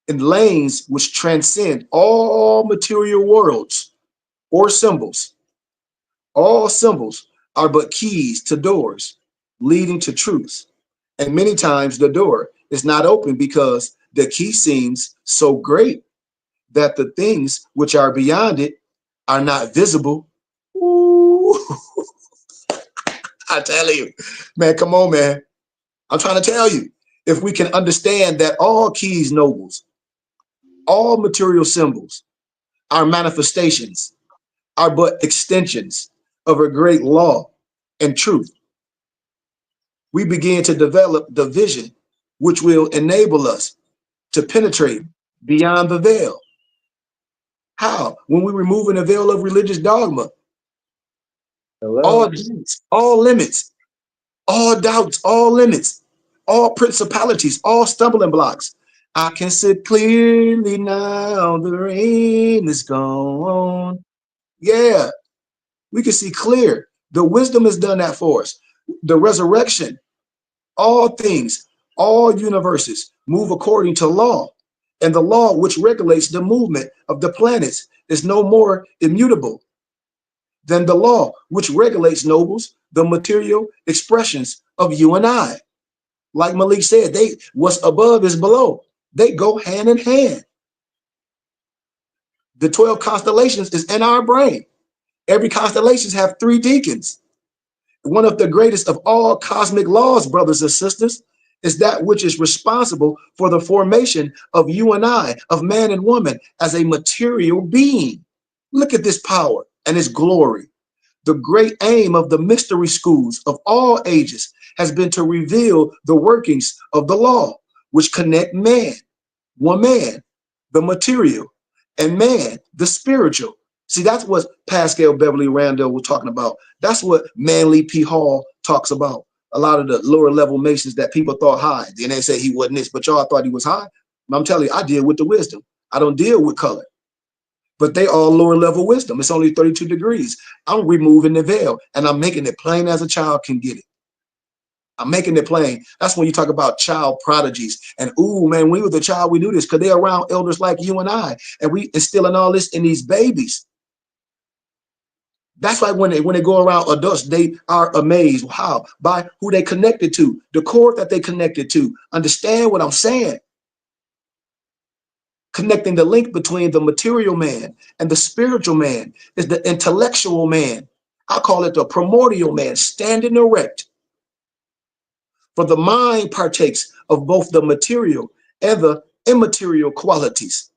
in lanes which transcend all material worlds or symbols. All symbols are but keys to doors leading to truths. And many times the door is not open because the key seems so great that the things which are beyond it are not visible. Ooh. I tell you, man, come on, man. I'm trying to tell you, if we can understand that all keys, nobles, all material symbols, our manifestations are but extensions of a great law and truth, we begin to develop the vision which will enable us to penetrate beyond the veil. How? When we're removing the veil of religious dogma. All doubts, all limits, all doubts, all limits, all principalities, all stumbling blocks. I can see clearly now, the rain is gone. Yeah, we can see clear. The wisdom has done that for us. The resurrection, all things, all universes move according to law. And the law which regulates the movement of the planets is no more immutable than the law which regulates, nobles, the material expressions of you and I. Like Malik said, what's above is below. They go hand in hand. The 12 constellations is in our brain. Every constellations have 3 deacons. One of the greatest of all cosmic laws, brothers and sisters, is that which is responsible for the formation of you and I, of man and woman, as a material being. Look at this power and its glory. The great aim of the mystery schools of all ages has been to reveal the workings of the law, which connect man, woman, the material, and man, the spiritual. See, that's what Pascal Beverly Randall was talking about. That's what Manly P. Hall talks about. A lot of the lower level Masons that people thought high. Then they say he wasn't this, but y'all thought he was high. I'm telling you, I deal with the wisdom. I don't deal with color. But they all lower level wisdom. It's only 32 degrees. I'm removing the veil and I'm making it plain as a child can get it. I'm making it plain. That's when you talk about child prodigies. And ooh, man, when we were the child, we knew this because they're around elders like you and I. And we instilling all this in these babies. That's why when they go around adults, they are amazed. How? By who they connected to, the cord that they connected to. Understand what I'm saying? Connecting the link between the material man and the spiritual man is the intellectual man. I call it the primordial man, standing erect. For the mind partakes of both the material and the immaterial qualities.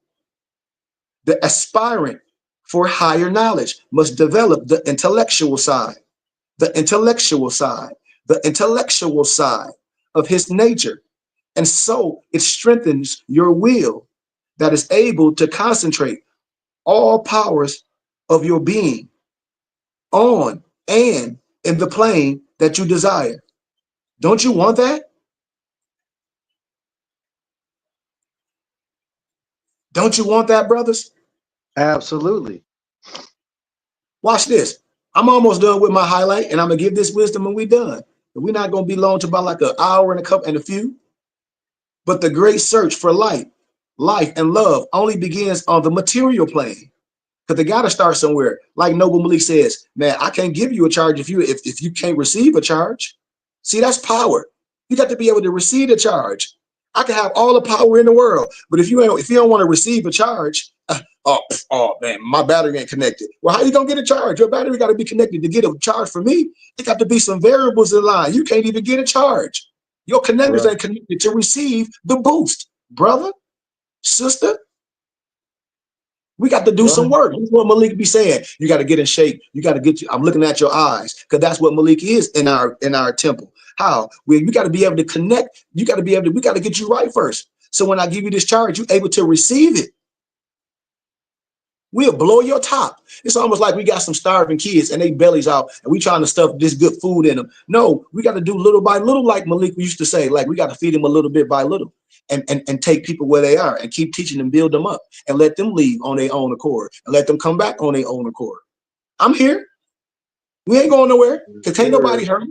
The aspirant for higher knowledge must develop the intellectual side, the intellectual side, the intellectual side of his nature. And so it strengthens your will that is able to concentrate all powers of your being on and in the plane that you desire. Don't you want that? Don't you want that, brothers? Absolutely. Watch this. I'm almost done with my highlight, and I'm gonna give this wisdom, and we're done. We're not gonna be long to about like an hour and a few. But the great search for life, and love only begins on the material plane. Because they gotta start somewhere. Like Noble Malik says, man, I can't give you a charge if you can't receive a charge. See, that's power. You got to be able to receive a charge. I can have all the power in the world, but if you don't want to receive a charge, oh man, my battery ain't connected. Well, how you gonna get a charge? Your battery got to be connected to get a charge for me. It got to be some variables in line. You can't even get a charge. Your connectors ain't connected to receive the boost, brother, sister. We got to do some work. That's what Malik be saying. You got to get in shape. You got to get you. I'm looking at your eyes because that's what Malik is in our temple. How? We got to be able to connect. You got to be able to. We got to get you right first. So when I give you this charge, you're able to receive it. We'll blow your top. It's almost like we got some starving kids and they bellies out and we trying to stuff this good food in them. No, we got to do little by little, like Malik used to say. Like we got to feed them a little bit by little. And take people where they are and keep teaching them, build them up, and let them leave on their own accord and let them come back on their own accord. I'm here. We ain't going nowhere because ain't nobody hurt.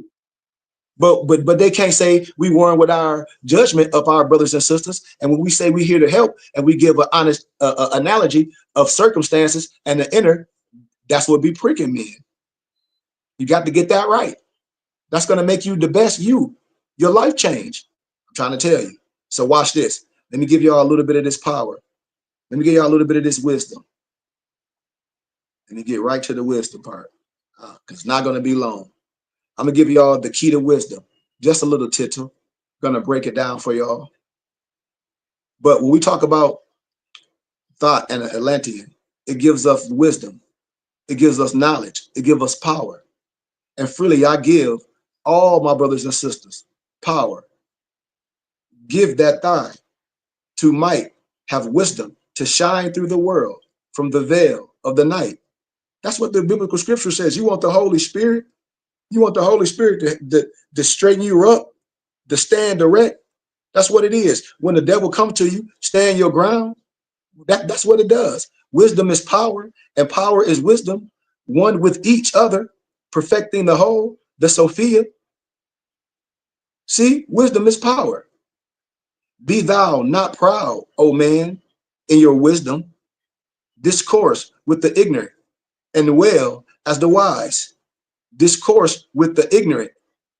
But they can't say we weren't with our judgment of our brothers and sisters. And when we say we're here to help and we give an honest analogy of circumstances and the inner, that's what be pricking men. You got to get that right. That's going to make you the best you. Your life change. I'm trying to tell you. So watch this. Let me give y'all a little bit of this power. Let me give y'all a little bit of this wisdom. Let me get right to the wisdom part because it's not going to be long. I'm going to give y'all the key to wisdom. Just a little tittle. Going to break it down for y'all. But when we talk about thought and Atlantean, it gives us wisdom. It gives us knowledge. It gives us power. And freely I give all my brothers and sisters power. Give that thigh to might have wisdom to shine through the world from the veil of the night. That's what the biblical scripture says. You want the Holy Spirit? You want the Holy Spirit to straighten you up, to stand erect? That's what it is. When the devil comes to you, stand your ground. That's what it does. Wisdom is power, and power is wisdom, one with each other, perfecting the whole, the Sophia. See, wisdom is power. Be thou not proud, O man, in your wisdom. Discourse with the ignorant and well as the wise. Discourse with the ignorant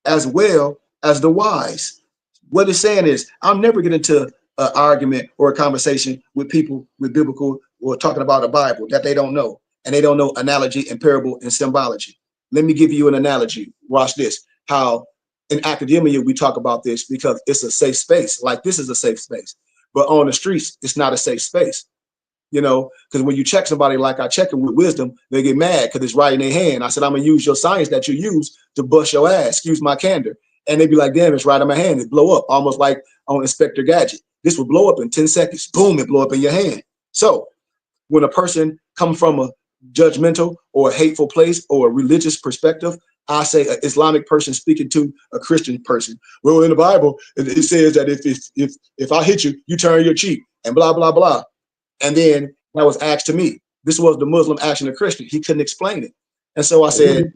as well as the wise. What it's saying is, I'll never get into an argument or a conversation with people with biblical or talking about a Bible that they don't know. and they don't know analogy and parable and symbology. Let me give you an analogy. Watch this. How in academia we talk about this because it's a safe space. Like this is a safe space, but on the streets it's not a safe space. You know, because when you check somebody like I check them with wisdom, they get mad because it's right in their hand. I said, I'm gonna use your science that you use to bust your ass. Excuse my candor. And they be like, damn, it's right in my hand. It blow up almost like on Inspector Gadget. This will blow up in 10 seconds. Boom, it blow up in your hand. So when a person comes from a judgmental or a hateful place or a religious perspective, I say an Islamic person speaking to a Christian person. Well, in the Bible, it says that if I hit you, you turn your cheek and blah, blah, blah. And then that was asked to me. This was the Muslim asking a Christian. He couldn't explain it. And so I said,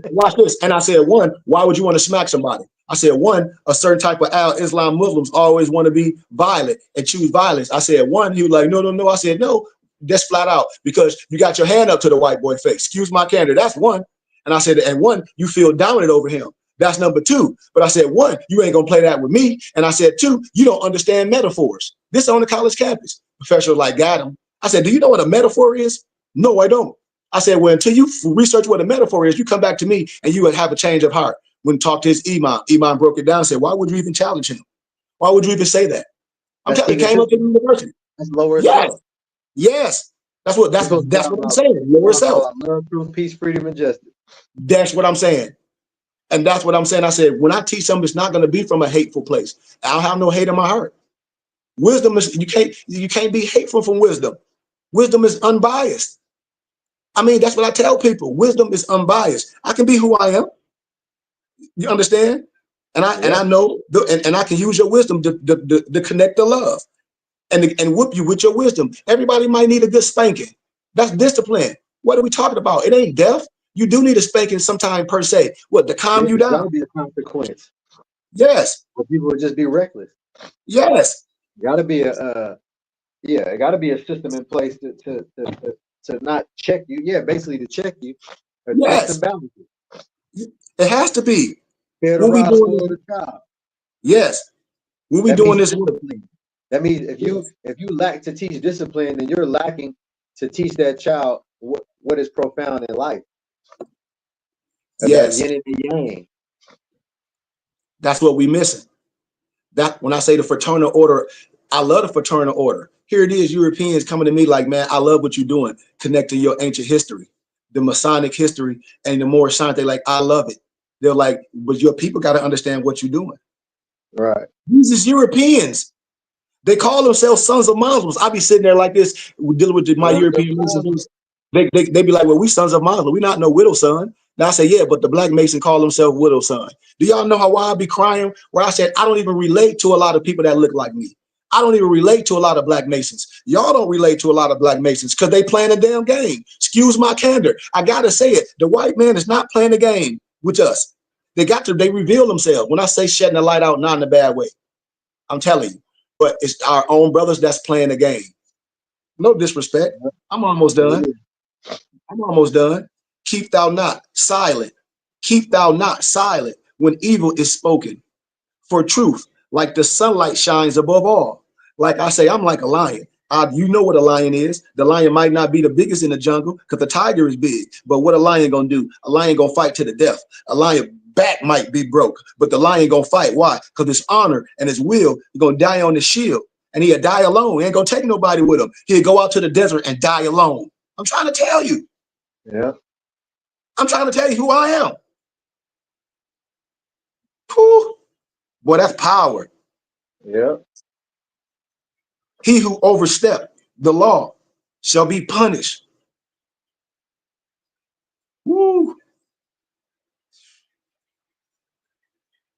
watch this. And I said, one, why would you want to smack somebody? I said, one, a certain type of Islam Muslims always want to be violent and choose violence. I said, one, he was like, no, no, no. I said, no, that's flat out because you got your hand up to the white boy face. Excuse my candor. That's one. And I said, and one, you feel dominant over him. That's number two. But I said, one, you ain't gonna play that with me. And I said, two, you don't understand metaphors. This on the college campus. Professor was like, got him. I said, do you know what a metaphor is? No, I don't. I said, well, until you research what a metaphor is, you come back to me and you would have a change of heart. When talk to his imam, imam broke it down and said, why would you even challenge him? Why would you even say that? I'm telling you, he came up to the university. That's lower yes. self. Yes. That's what I'm saying. Lower self. Love, truth, peace, freedom, and justice. That's what I'm saying. And that's what I'm saying. I said, when I teach something, it's not going to be from a hateful place. I don't have no hate in my heart. Wisdom is, you can't be hateful from wisdom. Wisdom is unbiased. I mean, that's what I tell people. Wisdom is unbiased. I can be who I am. You understand? And I know, and I can use your wisdom to connect the love and whoop you with your wisdom. Everybody might need a good spanking. That's discipline. What are we talking about? It ain't death. You do need a spanking sometime per se. What, to calm you down? Gotta be a consequence. Yes. Or people would just be reckless. Yes. Gotta be it gotta be a system in place to not check you. Yeah, basically to check you. Yes. And balance you. It has to be. When we doing the child. Yes. When we doing this, that means if you lack to teach discipline, then you're lacking to teach that child what is profound in life. Yes. Yin and yang. That's what we missing. That when I say the fraternal order, I love the fraternal order. Here it is, Europeans coming to me like, man, I love what you're doing, connecting your ancient history, the Masonic history, and the more science. They like, I love it. They're like, but your people got to understand what you're doing. Right. These is Europeans. They call themselves sons of Muslims. I be sitting there like this, dealing with my European Muslims. They be like, well, we sons of Muslims. We not no widow son. Now I say, yeah, but the black Mason call himself widow son. Do y'all know how I be crying? Where I said, I don't even relate to a lot of people that look like me. I don't even relate to a lot of black Masons. Y'all don't relate to a lot of black Masons because they playing a damn game. Excuse my candor. I got to say it. The white man is not playing a game with us. They reveal themselves. When I say shedding the light out, not in a bad way. I'm telling you. But it's our own brothers that's playing the game. No disrespect. I'm almost done. I'm almost done. Keep thou not silent. Keep thou not silent when evil is spoken. For truth, like the sunlight, shines above all. Like I say, I'm like a lion. You know what a lion is. The lion might not be the biggest in the jungle because the tiger is big. But what a lion gonna do? A lion gonna fight to the death. A lion back might be broke, but the lion gonna fight. Why? Because his honor and his will, he's gonna die on the shield. And he'll die alone. He ain't gonna take nobody with him. He'll go out to the desert and die alone. I'm trying to tell you. Yeah. I'm trying to tell you who I am. Whew. Boy, that's power. Yeah. He who overstep the law shall be punished. Woo.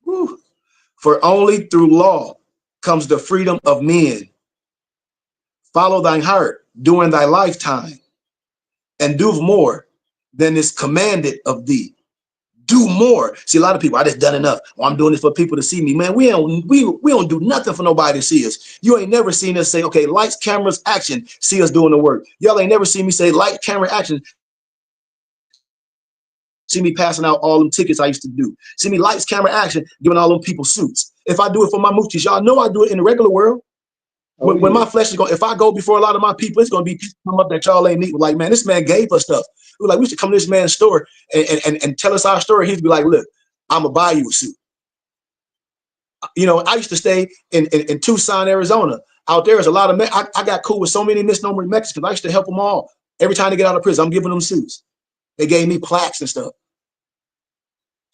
Woo. For only through law comes the freedom of men. Follow thine heart during thy lifetime and do more than is commanded of thee. Do more. See, a lot of people, I just done enough. Well, I'm doing this for people to see me. Man, we don't do nothing for nobody to see us. You ain't never seen us say, okay, lights, cameras, action, see us doing the work. Y'all ain't never seen me say light, camera, action. See me passing out all them tickets I used to do. See me lights, camera, action, giving all them people suits. If I do it for my muftis, y'all know I do it in the regular world. When my flesh is going, if I go before a lot of my people, it's going to be people come up that y'all ain't meet. Like, man, this man gave us stuff. We're like, we should come to this man's store and tell us our story. He'd be like, look, I'm gonna buy you a suit. You know, I used to stay in Tucson, Arizona. Out there is a lot of men. I got cool with so many misnomer Mexicans. I used to help them all. Every time they get out of prison, I'm giving them suits. They gave me plaques and stuff.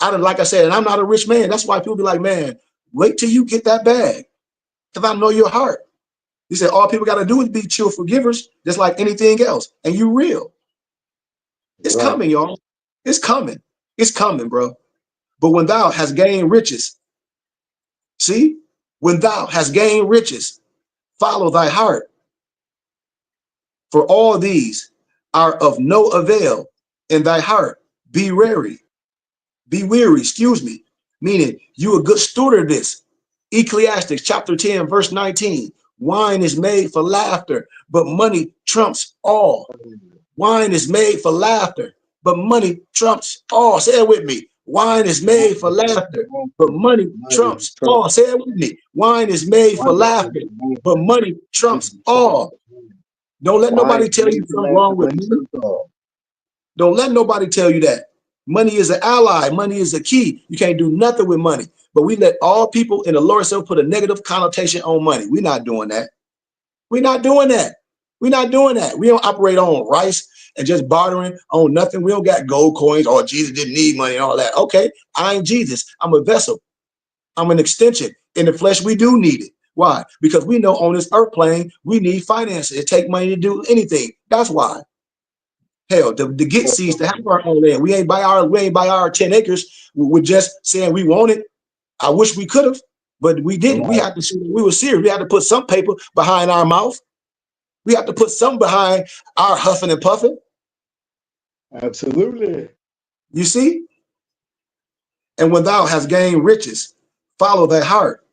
Like I said, and I'm not a rich man. That's why people be like, man, wait till you get that bag. Because I know your heart. He said, all people got to do is be cheerful givers, just like anything else. And you real. It's coming, y'all. It's coming. It's coming, bro. But when thou hast gained riches, see, when thou hast gained riches, follow thy heart. For all these are of no avail in thy heart. Be weary, excuse me. Meaning you a good steward of this. Ecclesiastes chapter 10, verse 19. Wine is made for laughter, but money trumps all. Wine is made for laughter, but money trumps all. Say it with me. Wine is made for laughter, but money trumps all. Say it with me. Wine is made for laughter, but money trumps all. Don't let nobody tell you something wrong with money. Don't let nobody tell you that. Money is an ally. Money is a key. You can't do nothing with money. But we let all people in the Lord self put a negative connotation on money. We're not doing that. We're not doing that. We're not doing that. We don't operate on rice and just bartering on nothing. We don't got gold coins or Jesus didn't need money and all that. Okay, I ain't Jesus. I'm a vessel. I'm an extension. In the flesh, we do need it. Why? Because we know on this earth plane, we need finances. It take money to do anything. That's why. Hell, to get seeds to have our own land. We ain't buy our 10 acres. We're just saying we want it. I wish we could have, but we didn't. We had to. We were serious. We had to put some paper behind our mouth. We have to put some behind our huffing and puffing. Absolutely. You see? And when thou hast gained riches, follow thy heart.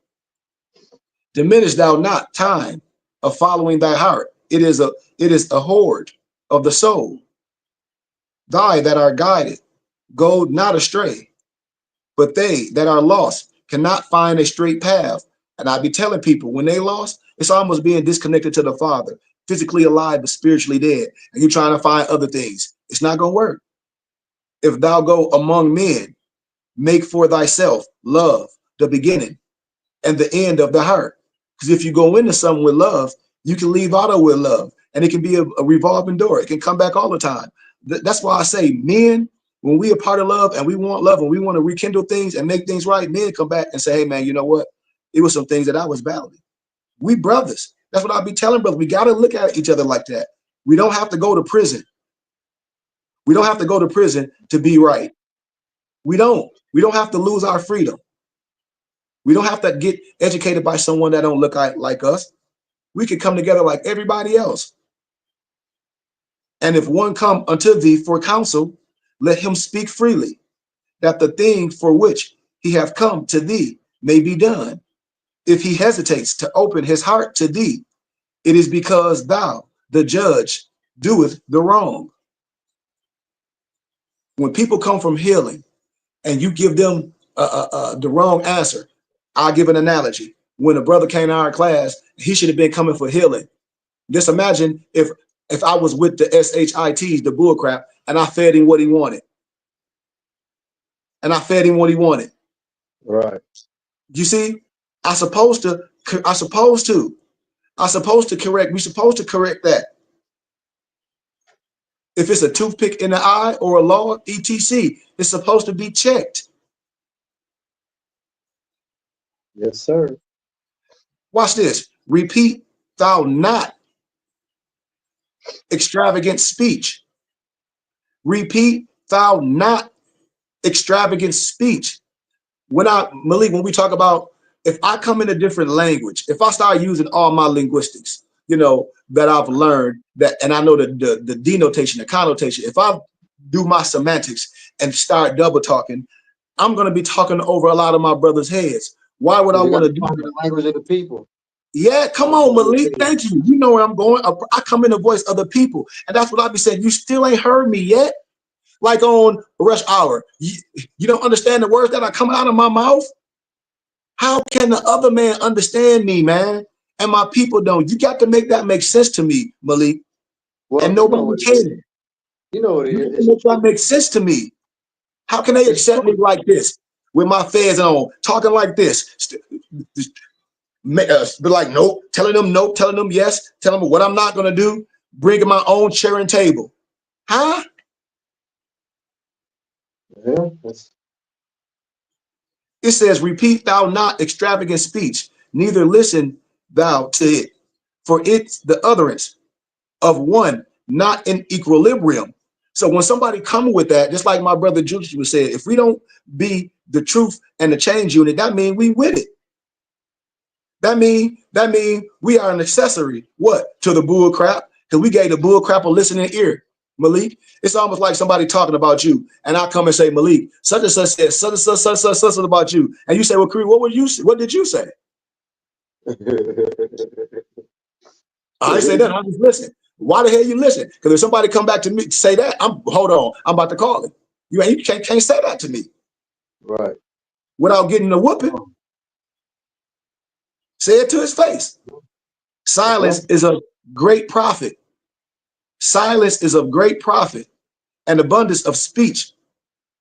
Diminish thou not time of following thy heart. It is a hoard of the soul. Thy that are guided, go not astray. But they that are lost cannot find a straight path. And I be telling people when they lost, it's almost being disconnected to the Father, physically alive, but spiritually dead. And you're trying to find other things. It's not going to work. If thou go among men, make for thyself love, the beginning and the end of the heart. Because if you go into something with love, you can leave out of with love. And it can be a revolving door. It can come back all the time. That's why I say men, when we are part of love and we want love and we want to rekindle things and make things right, men come back and say, hey, man, you know what? It was some things that I was battling. We brothers. That's what I'll be telling brothers. We got to look at each other like that. We don't have to go to prison. We don't have to go to prison to be right. We don't. We don't have to lose our freedom. We don't have to get educated by someone that don't look like us. We can come together like everybody else. And if one come unto thee for counsel, let him speak freely, that the thing for which he hath come to thee may be done. If he hesitates to open his heart to thee, it is because thou, the judge, doeth the wrong. When people come from healing and you give them the wrong answer, I'll give an analogy. When a brother came to our class, he should have been coming for healing. Just imagine if I was with the SHITs, the bull crap, and I fed him what he wanted. Right. You see, we're supposed to correct that. If it's a toothpick in the eye or a law, etc., it's supposed to be checked. Yes, sir. Watch this. Repeat thou not extravagant speech. Repeat thou not extravagant speech. Malik, when we talk about, if I come in a different language, if I start using all my linguistics, that I've learned, that, and I know the denotation, the connotation, if I do my semantics and start double talking, I'm going to be talking over a lot of my brothers' heads. Why would I want to do the language of the people? Yeah, come on, Malik. Thank you. You know where I'm going. I come in the voice of the people. And that's what I be saying. You still ain't heard me yet. Like on Rush Hour. You don't understand the words that are coming out of my mouth? How can the other man understand me, man? and my people don't. You got to make that make sense to me, Malik. Well, and nobody can. You know what it You is. make that make sense to me. How can they accept me like this with my feds on, talking like this? Be like, nope, telling them yes, telling them what I'm not going to do, bringing my own chair and table. Huh? Yeah, it says, repeat thou not extravagant speech, neither listen thou to it, for it's the utterance of one not in equilibrium. So when somebody come with that, just like my brother Julius was saying, if we don't be the truth and the change unit, that means we with it. That mean we are an accessory, what, to the bull crap? Because we gave the bull crap a listening ear, Malik. It's almost like somebody talking about you, and I come and say, Malik, such and such said such and such about you, and you say, well, Kareem, what did you say? I say that. I just listen. Why the hell you listen? Because if somebody come back to me to say that, hold on, I'm about to call it. You can't say that to me, right? Without getting a whooping. Say it to his face. Silence is a great profit. Silence is of great profit, and abundance of speech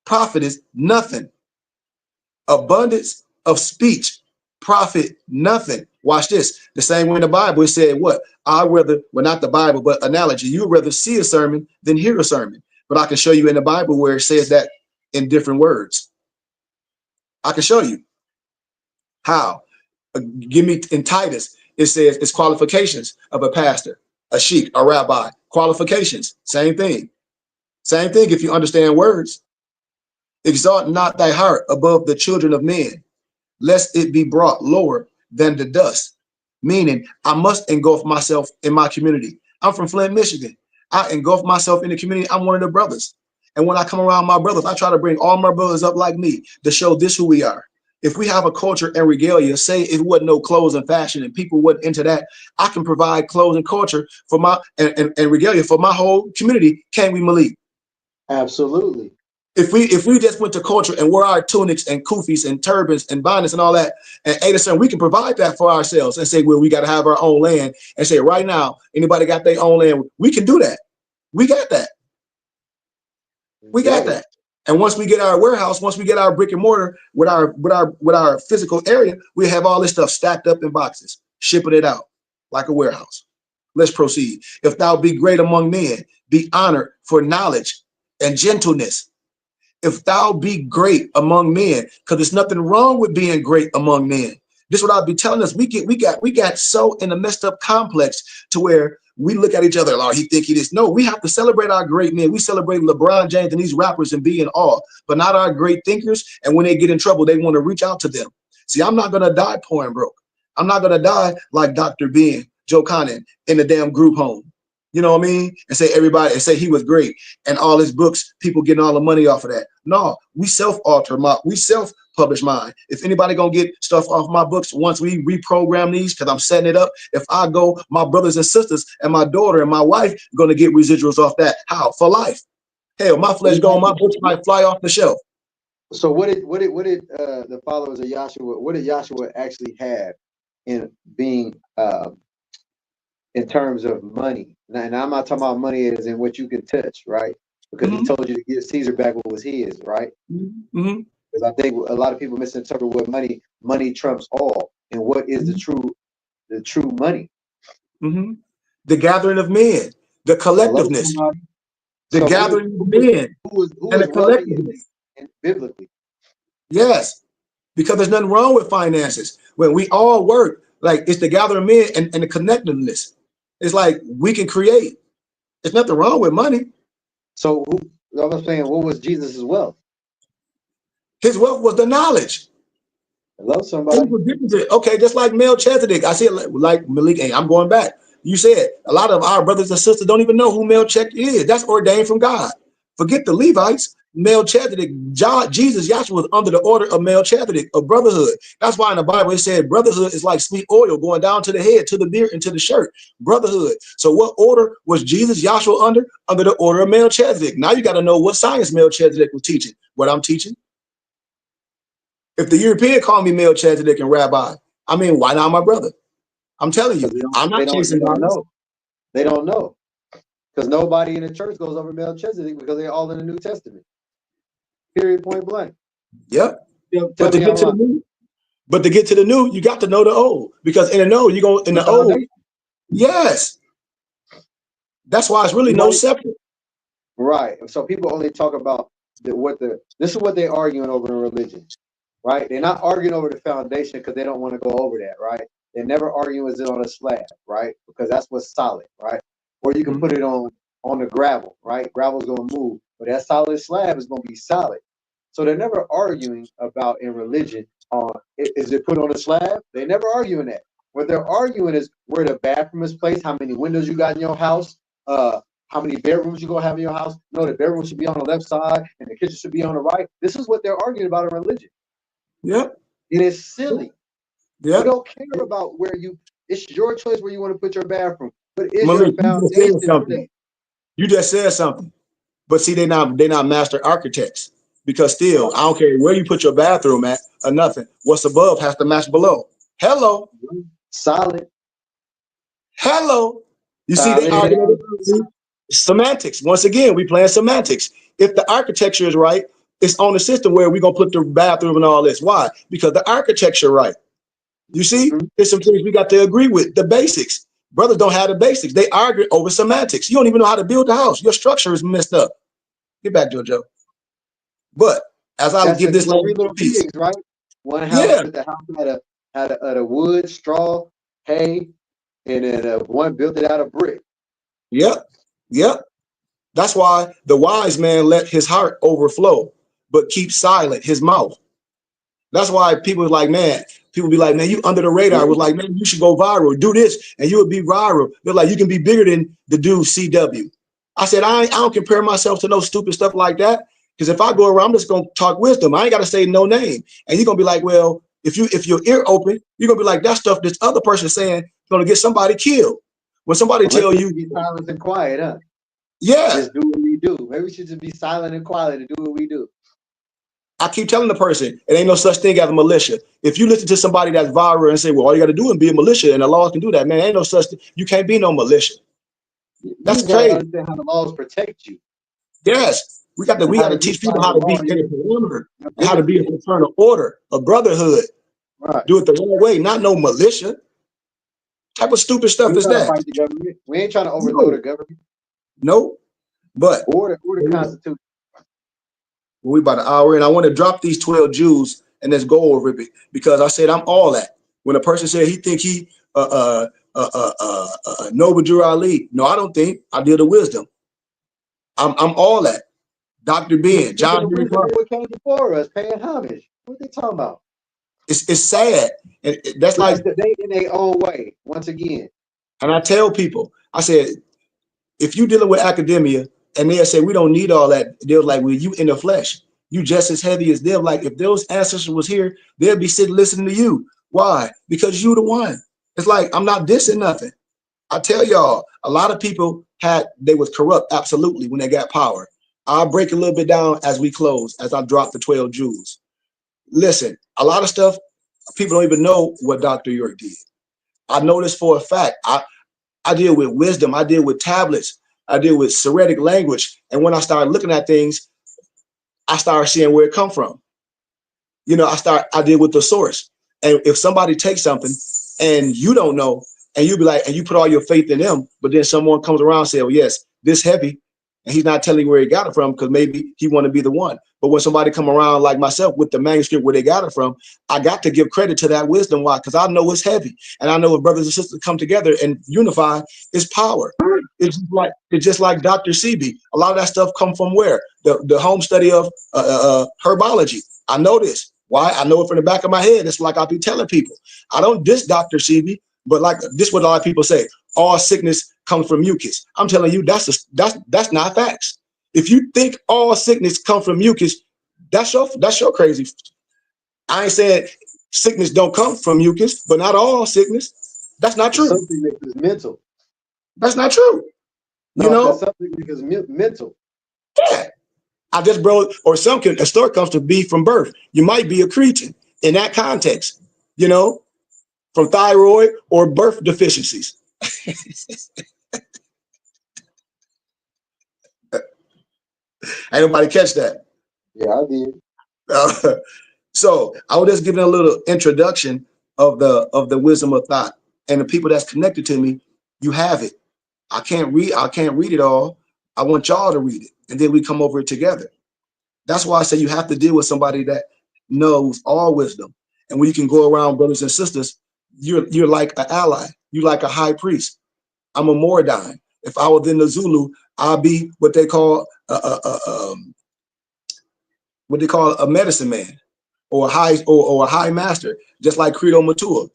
profit is nothing. Abundance of speech profit nothing. Watch this. The same way in the Bible, it said what? I rather, well, not the Bible, but analogy. You would rather see a sermon than hear a sermon. But I can show you in the Bible where it says that in different words. I can show you how. Give me in Titus, it says it's qualifications of a pastor, a sheik, a rabbi. Qualifications, same thing. Same thing if you understand words. Exalt not thy heart above the children of men, lest it be brought lower than the dust. Meaning, I must engulf myself in my community. I'm from Flint, Michigan. I engulf myself in the community. I'm one of the brothers. And when I come around my brothers, I try to bring all my brothers up like me to show this who we are. If we have a culture and regalia, say it wasn't no clothes and fashion and people wasn't into that, I can provide clothes and culture for my and regalia for my whole community. Can we, Malik? Absolutely. If we just went to culture and wear our tunics and kufis and turbans and bonnets and all that, and ate a certain, we can provide that for ourselves and say, well, we got to have our own land, and say right now, anybody got their own land? We can do that. We got that. We got that. And once we get our warehouse, once we get our brick and mortar with our physical area, we have all this stuff stacked up in boxes, shipping it out like a warehouse. Let's proceed. If thou be great among men, be honored for knowledge and gentleness. If thou be great among men, because there's nothing wrong with being great among men. This is what I'll be telling us. We got so in a messed up complex to where we look at each other, Lord, he think he is. No, we have to celebrate our great men. We celebrate LeBron James and these rappers and be in awe, but not our great thinkers. And when they get in trouble, they want to reach out to them. See, I'm not going to die poor and broke. I'm not going to die like Dr. Ben, Joe Connon in the damn group home. You know what I mean? And say everybody, and say he was great. And all his books, people getting all the money off of that. No, we self-alter, we self-publish mine. If anybody gonna get stuff off my books, once we reprogram these, because I'm setting it up, if I go, my brothers and sisters and my daughter and my wife are gonna get residuals off that. How? For life. Hell, my flesh gone, my books might fly off the shelf. So what did the followers of Yahshua, what did Yahshua actually have in being in terms of money? And I'm not talking about money as in what you can touch, right? Because he told you to give Caesar back what was his, right? Because I think a lot of people misinterpret what money trumps all, and what is the true money. The gathering of men, the collectiveness, the gathering of men, and the collectiveness. Biblically. Yes, because there's nothing wrong with finances. When we all work, like it's the gathering of men and the connectiveness. It's like we can create. There's nothing wrong with money. So I was saying, what was Jesus' wealth? His wealth was the knowledge. Hello, somebody. Okay, just like Melchizedek. I see it like Malik. Hey, I'm going back. You said a lot of our brothers and sisters don't even know who Melchizedek is. That's ordained from God. Forget the Levites. Melchizedek, Jesus, Yahshua was under the order of Melchizedek, of brotherhood. That's why in the Bible it said brotherhood is like sweet oil going down to the head, to the beard, and to the shirt. Brotherhood. So what order was Jesus, Yahshua under? Under the order of Melchizedek. Now you got to know what science Melchizedek was teaching. What I'm teaching. If the European called me Melchizedek and rabbi, I mean, why not my brother? I'm telling you, I'm not chasing they don't dollars. know. They don't know. Because nobody in the church goes over Melchizedek because they're all in the New Testament. Period, point blank. Yep. Tell But to me get I'm to the lying. new, but to get to the new, you got to know the old. Because in the new, you go in the old. Yes. That's why it's really no separate. Right. So people only talk about this is what they're arguing over in religion. Right? They're not arguing over the foundation because they don't want to go over that, right? They never argue is it on a slab, right? Because that's what's solid, right? Or you can put it on the gravel, right? Gravel's gonna move, but that solid slab is gonna be solid. So they're never arguing about in religion, is it put on a slab? They never arguing that. What they're arguing is where the bathroom is placed, how many windows you got in your house, how many bedrooms you gonna have in your house. No, the bedroom should be on the left side and the kitchen should be on the right. This is what they're arguing about in religion. Yep. It is silly. Yep. We don't care about where it's your choice where you want to put your bathroom. But is Malik, your foundation you just said something. But see, they're not master architects. Because still, I don't care where you put your bathroom at or nothing. What's above has to match below. Hello. Solid. Hello. You see, they arguing semantics. Once again, we playing semantics. If the architecture is right, it's on the system where we're going to put the bathroom and all this. Why? Because the architecture right. You see, there's some things we got to agree with. The basics. Brothers don't have the basics. They argue over semantics. You don't even know how to build the house. Your structure is messed up. Get back, JoJo. But as I give this three little pigs, right? One house with the house had a wood, straw, hay, and then one built it out of brick. Yep. Yep. That's why the wise man let his heart overflow, but keep silent his mouth. That's why people be like, man, you under the radar. Was like, man, you should go viral, do this, and you would be viral. They're like, you can be bigger than the dude CW. I said, I don't compare myself to no stupid stuff like that. Because if I go around, I'm just gonna talk wisdom. I ain't gotta say no name. And you're gonna be like, well, if your ear open, you're gonna be like, that stuff this other person saying gonna get somebody killed. When somebody tell you, be silent and quiet, huh? Yeah. Just do what we do. Maybe we should just be silent and quiet and do what we do. I keep telling the person, it ain't no such thing as a militia. If you listen to somebody that's viral and say, well, all you got to do is be a militia and the laws can do that, man, ain't no such thing. You can't be no militia. That's crazy. Understand how the laws protect you. Yes. We got to teach people how to be in a perimeter, how to be a fraternal order, a brotherhood. Right. Do it the right way, not no militia. What type of stupid stuff is that? Fight the government. We ain't trying to overthrow the government. No. But or the Constitution. We about an hour in. I want to drop these 12 Jews and let's go over it because I said I'm all that. When a person said he think he Noble Drew Ali, no, I don't think. I deal the wisdom. I'm all that. Dr. Ben, John Henry Clark. What came before us, paying homage. What are they talking about? It's sad, and that's like they in their own way. Once again, and I tell people, I said, if you dealing with academia. And they'll say, we don't need all that. They're like, well, you in the flesh. You just as heavy as them. Like, if those ancestors was here, they'll be sitting listening to you. Why? Because you the one. It's like, I'm not dissing nothing. I tell y'all, a lot of people they was corrupt, absolutely, when they got power. I'll break a little bit down as we close, as I drop the 12 Jews. Listen, a lot of stuff, people don't even know what Dr. York did. I know this for a fact. I deal with wisdom. I deal with tablets. I deal with Syriac language. And when I started looking at things, I started seeing where it come from. You know, I deal with the source. And if somebody takes something and you don't know, and you be like, and you put all your faith in them, but then someone comes around and say, oh, yes, this heavy. And he's not telling you where he got it from because maybe he want to be the one. But when somebody come around like myself with the manuscript where they got it from, I got to give credit to that wisdom. Why? Because I know it's heavy. And I know if brothers and sisters come together and unify, it's power. It's just like Dr. CB. A lot of that stuff come from where? The home study of herbology. I know this. Why? I know it from the back of my head. It's like I be telling people. I don't diss Dr. CB, but like this what a lot of people say. All sickness comes from mucus. I'm telling you, that's not facts. If you think all sickness come from mucus, that's your crazy. I ain't saying sickness don't come from mucus, but not all sickness. That's not true. Some sickness is mental. That's not true. No, you know, some sickness is mental. Yeah. I just or a story comes to be from birth. You might be a cretin in that context, you know. from thyroid or birth deficiencies. Ain't nobody catch that. Yeah, I did. So I was just giving a little introduction of the wisdom of thought, and the people that's connected to me, you have it. I can't read it all. I want y'all to read it, and then we come over it together. That's why I say you have to deal with somebody that knows all wisdom. And when you can go around, brothers and sisters, you're like an ally. You're like a high priest. I'm a Moradine. If I was in the Zulu, I'll be what they call a medicine man, or a high master, just like Credo Matua.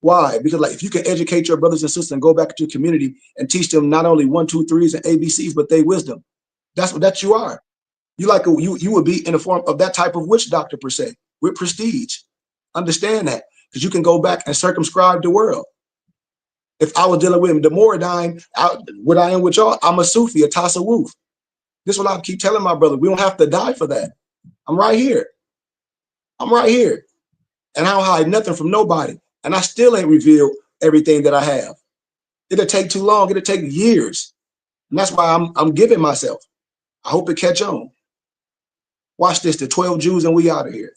Why? Because like if you can educate your brothers and sisters and go back to your community and teach them not only 1, 2, 3s and ABCs, but they wisdom. That's what that you are. You like you would be in the form of that type of witch doctor per se, with prestige. Understand that, because you can go back and circumscribe the world. If I was dealing with the Moradine, what I am with y'all, I'm a Sufi, a Tasawwuf. This is what I keep telling my brother. We don't have to die for that. I'm right here. I'm right here. And I don't hide nothing from nobody. And I still ain't revealed everything that I have. It'll take too long. It'll take years. And that's why I'm giving myself. I hope it catch on. Watch this, the 12 Jews and we out of here.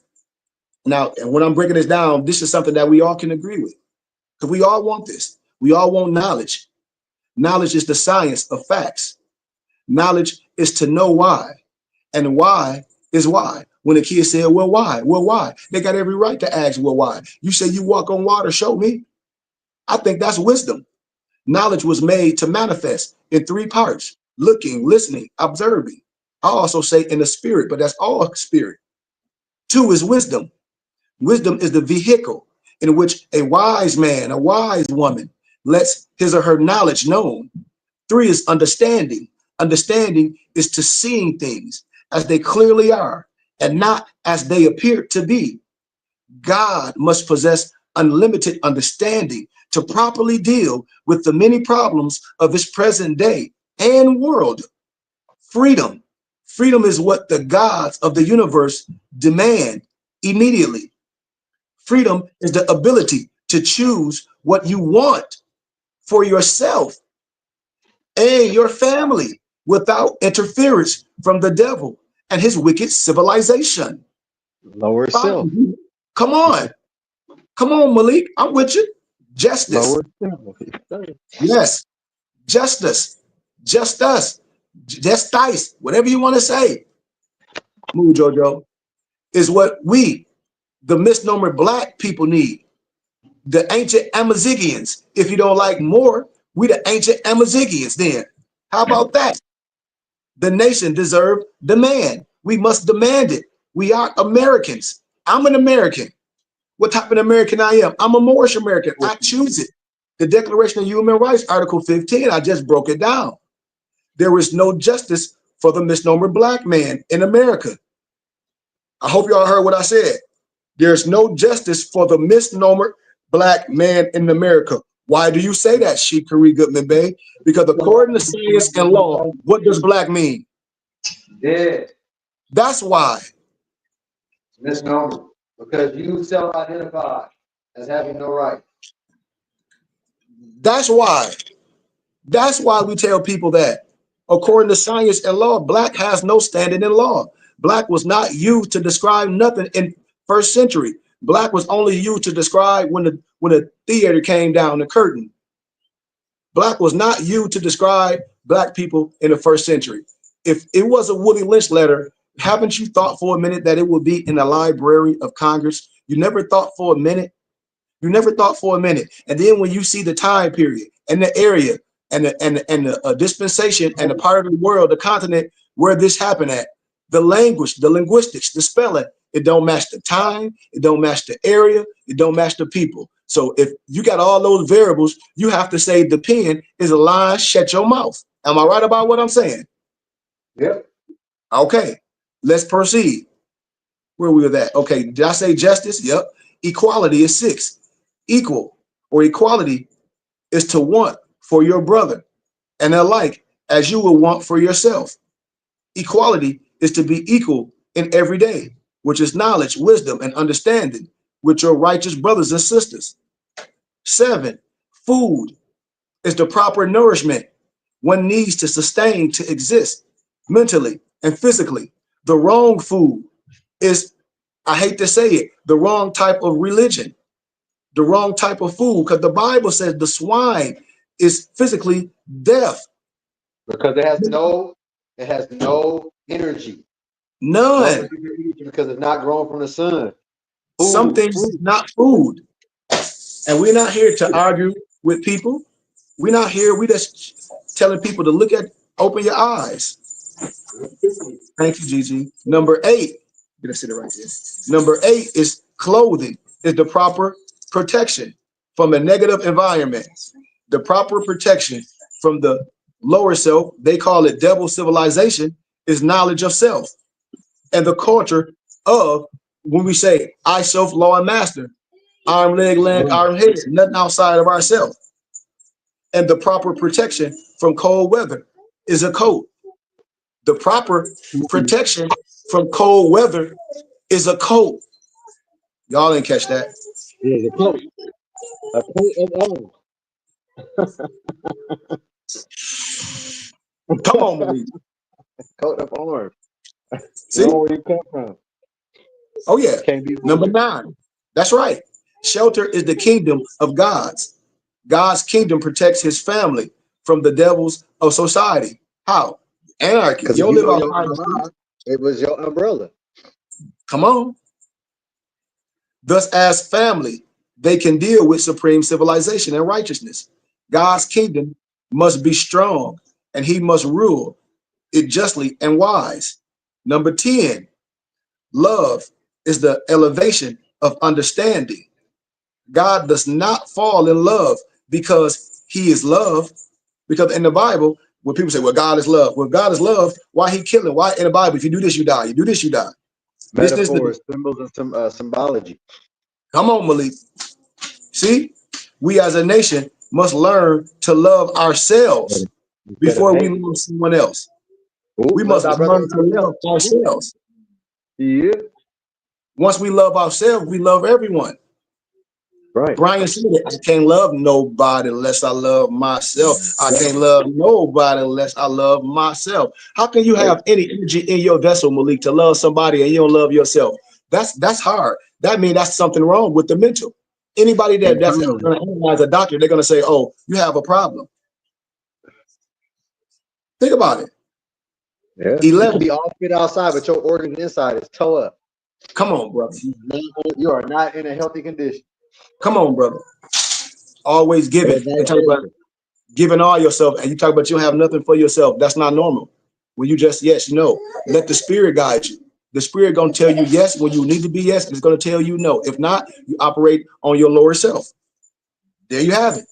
Now, and when I'm breaking this down, this is something that we all can agree with. Because we all want this. We all want knowledge. Knowledge is the science of facts. Knowledge is to know why. And why is why. When the kids said, well, why? Well, why? They got every right to ask, well, why? You say you walk on water, show me. I think that's wisdom. Knowledge was made to manifest in 3 parts: looking, listening, observing. I also say in the spirit, but that's all spirit. 2 is wisdom. Wisdom is the vehicle in which a wise man, a wise woman lets his or her knowledge known. 3 is understanding. Understanding is to seeing things as they clearly are and not as they appear to be. God must possess unlimited understanding to properly deal with the many problems of his present day and world. Freedom. Freedom is what the gods of the universe demand immediately. Freedom is the ability to choose what you want for yourself and your family without interference from the devil and his wicked civilization. Lower self. Come on. Come on, Malik. I'm with you. Justice. Lower self. Yes. Justice. Just us. Justice. Whatever you want to say. Move, Jojo. Is what we, the misnomer black people, need. The ancient Amazigians. If you don't like more, we the ancient Amazigians then. How about that? The nation deserves demand. We must demand it. We are Americans. I'm an American. What type of American I am? I'm a Moorish American. I choose it. The Declaration of Human Rights, Article 15, I just broke it down. There is no justice for the misnomer black man in America. I hope y'all heard what I said. There's no justice for the misnomer black man in America. Why do you say that, Sheikh Kari Goodman Bay? Because according to science and law, what does black mean? Dead. That's why. Misnomer. Because you self-identify as having no right. That's why. That's why we tell people that. According to science and law, black has no standing in law. Black was not used to describe nothing in first century. Black was only used to describe when the theater came down, the curtain. Black was not used to describe black people in the first century. If it was a Willie Lynch letter, haven't you thought for a minute that it would be in the Library of Congress? You never thought for a minute. You never thought for a minute. And then when you see the time period and the area and the dispensation and the part of the world, the continent where this happened at, the language, the linguistics, the spelling, it don't match the time, it don't match the area, it don't match the people. So if you got all those variables, you have to say the pen is a line, shut your mouth. Am I right about what I'm saying? Yep. Okay, let's proceed. Where we were at? Okay, did I say justice? Yep. Equality is 6. Equal or equality is to want for your brother and alike as you will want for yourself. Equality is to be equal in every day, which is knowledge, wisdom, and understanding with your righteous brothers and sisters. 7, food is the proper nourishment one needs to sustain to exist mentally and physically. The wrong food is, I hate to say it, the wrong type of religion, the wrong type of food, because the Bible says the swine is physically deaf. Because it has no energy. None. Because it's not grown from the sun. Some things is not food. And we're not here to argue with people. We're not here. We just telling people to look at, open your eyes. Thank you, Gigi. Number 8, get a sit right there. Number 8 is clothing, is the proper protection from a negative environment. The proper protection from the lower self, they call it devil civilization, is knowledge of self. And the culture of, when we say I, self, law, and master, arm, leg, arm, head, nothing outside of ourselves. And the proper protection from cold weather is a coat. The proper protection from cold weather is a coat. Y'all didn't catch that. It's a coat. A coat of arms. Come on, Marie. Coat of arms. See? You know where you come from. Oh, yeah. Can't be Number 9. That's right. Shelter is the kingdom of God's. God's kingdom protects his family from the devils of society. How? Anarchy. You don't live outside. It was your umbrella. Come on. Thus, as family, they can deal with supreme civilization and righteousness. God's kingdom must be strong, and he must rule it justly and wise. Number 10, love is the elevation of understanding. God does not fall in love because he is love. Because in the Bible, when people say, well, God is love. Well, God is love, why he killing? Why in the Bible, if you do this, you die. You do this, you die. Metaphors, symbols, and symbology. Come on, Malik. See, we as a nation must learn to love ourselves before we love someone else. We must learn to love ourselves. Yeah. Once we love ourselves, we love everyone. Right. Brian said it, I can't love nobody unless I love myself. I can't love nobody unless I love myself. How can you have any energy in your vessel, Malik, to love somebody and you don't love yourself? That's hard. That means that's something wrong with the mental. Anybody that's going to analyze a doctor, they're going to say, oh, you have a problem. Think about it. Yeah. 11. You can be all fit outside, but your organs inside is toe up. Come on, brother. You are not in a healthy condition. Come on, brother. Always giving. You talk about giving all yourself, and you talk about you don't have nothing for yourself. That's not normal. When you just yes, no. Let the spirit guide you. The spirit gonna tell you yes when you need to be yes, and it's gonna tell you no. If not, you operate on your lower self. There you have it.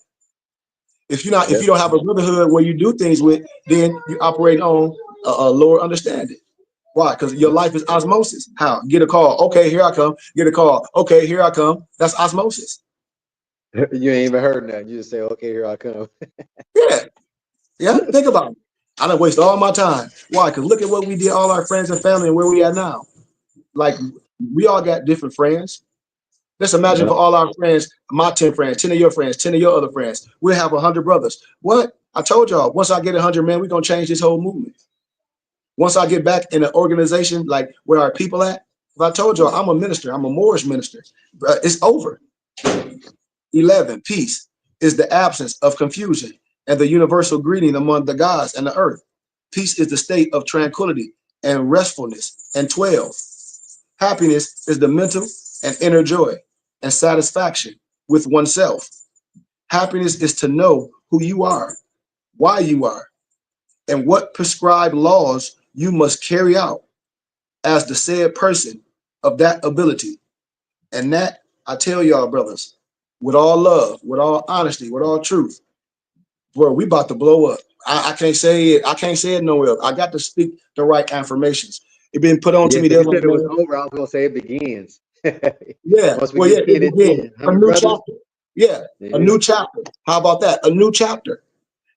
If you don't have a brotherhood where you do things with, then you operate on a lower understanding. Why? Because your life is osmosis. How? Get a call. Okay, here I come. Get a call. Okay, here I come. That's osmosis. You ain't even heard nothing. You just say, okay, here I come. Yeah. Think about it. I done waste all my time. Why? Because look at what we did, all our friends and family, and where we at now. Like, we all got different friends. Let's imagine for all our friends, my 10 friends, 10 of your friends, 10 of your other friends. We'll have 100 brothers. What? I told y'all, once I get 100, man, we're going to change this whole movement. Once I get back in an organization like where our people at, if I told y'all I'm a minister, I'm a Moorish minister, it's over. 11, peace is the absence of confusion and the universal greeting among the gods and the earth. Peace is the state of tranquility and restfulness. And 12, happiness is the mental and inner joy and satisfaction with oneself. Happiness is to know who you are, why you are, and what prescribed laws you must carry out as the said person of that ability. And that, I tell y'all, brothers, with all love, with all honesty, with all truth, bro, we about to blow up. I can't say it. I can't say it nowhere else. I got to speak the right affirmations. It been put on to me. You said it was over. I was gonna say it begins. Yeah. Well, yeah, it begins. A new chapter. Yeah, a new chapter. How about that? A new chapter.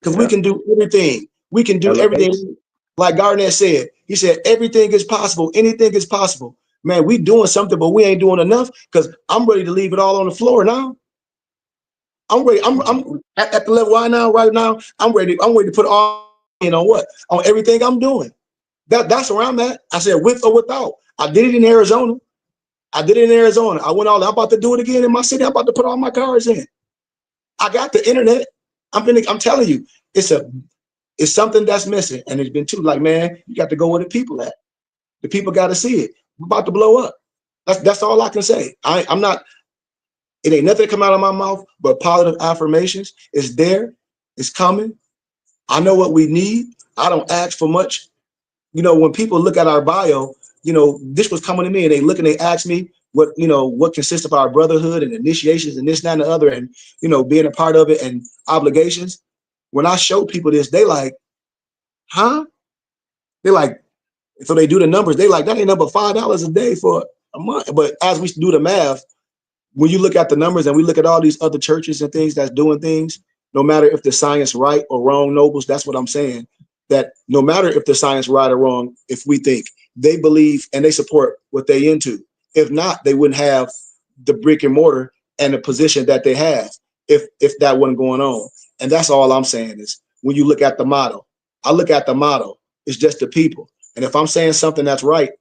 Because we can do everything. We can do everything. Like Garnett said, he said, everything is possible. Anything is possible. Man, we doing something, but we ain't doing enough because I'm ready to leave it all on the floor now. I'm ready. I'm at the level right now. I'm ready to put all in on what? On everything I'm doing. That's where I'm at. I said with or without. I did it in Arizona. I went all. I'm about to do it again in my city. I'm about to put all my cars in. I got the internet. I'm telling you, it's something that's missing, and it's been too. Like, man, you got to go where the people at. The people got to see it. We're about to blow up. That's all I can say. I'm not. It ain't nothing come out of my mouth but positive affirmations. It's there. It's coming. I know what we need. I don't ask for much. You know, when people look at our bio, you know, this was coming to me and they look and they ask me what, you know, what consists of our brotherhood and initiations and this, that, and the other, and, you know, being a part of it and obligations. When I show people this, they like, huh? They like, so they do the numbers. They like, that ain't number $5 a day for a month. But as we do the math, when you look at the numbers and we look at all these other churches and things that's doing things, no matter if the science right or wrong, Nobles, that's what I'm saying. That no matter if the science right or wrong, if we think they believe and they support what they into. If not, they wouldn't have the brick and mortar and the position that they have if that wasn't going on. And that's all I'm saying is when you look at the model, I look at the model, it's just the people. And if I'm saying something that's right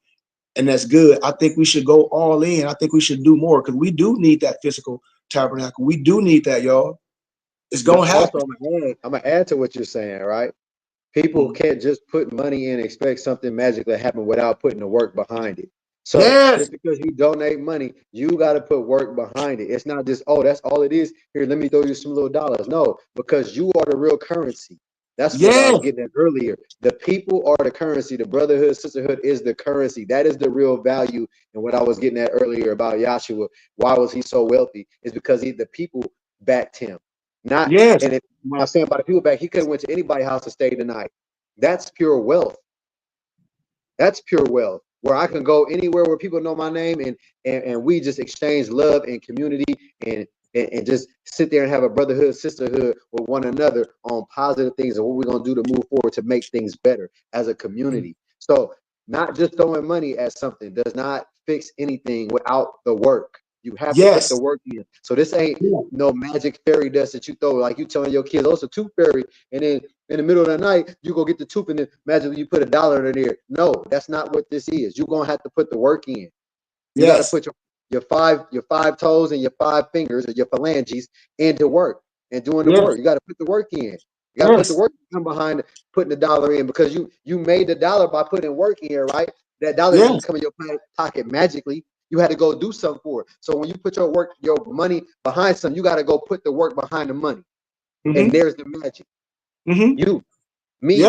and that's good, I think we should go all in. I think we should do more because we do need that physical tabernacle. We do need that, y'all. It's going to happen. Also, I'm gonna add to what you're saying, right? People can't just put money in and expect something magical to happen without putting the work behind it. So just because you donate money, you got to put work behind it. It's not just, oh, that's all it is. Here, let me throw you some little dollars. No, because you are the real currency. That's what I was getting at earlier. The people are the currency. The brotherhood, sisterhood is the currency. That is the real value. And what I was getting at earlier about Yahshua, why was he so wealthy? Is because the people backed him. Not and when I say about the people back, he could have went to anybody's house to stay the night. That's pure wealth. That's pure wealth. Where I can go anywhere where people know my name and we just exchange love and community and just sit there and have a brotherhood, sisterhood with one another on positive things and what we're going to do to move forward to make things better as a community. So not just throwing money at something does not fix anything without the work. You have to put the work in. So this ain't no magic fairy dust that you throw, like you telling your kids, oh, it's a tooth fairy. And then in the middle of the night, you go get the tooth and then magically you put $1 in there. No, that's not what this is. You're going to have to put the work in. You got to put your five toes and your 5 fingers or your phalanges into work and doing the work. You got to put the work in. You got to put the work in behind putting the dollar in because you made the dollar by putting work in, right? That dollar didn't come in your pocket magically. You had to go do something for it. So when you put your money behind something, you got to go put the work behind the money. And there's the magic. You, me,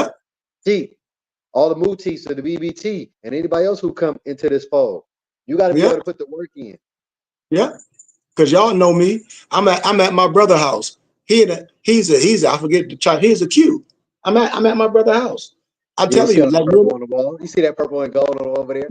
T, all the Mooties to the BBT, and anybody else who come into this fold. You got to be able to put the work in. Yeah, because y'all know me. I'm at my brother's house. He's I forget the child. He's a Q. I'm at my brother's house. I tell you, like on the wall. You see that purple and gold over there?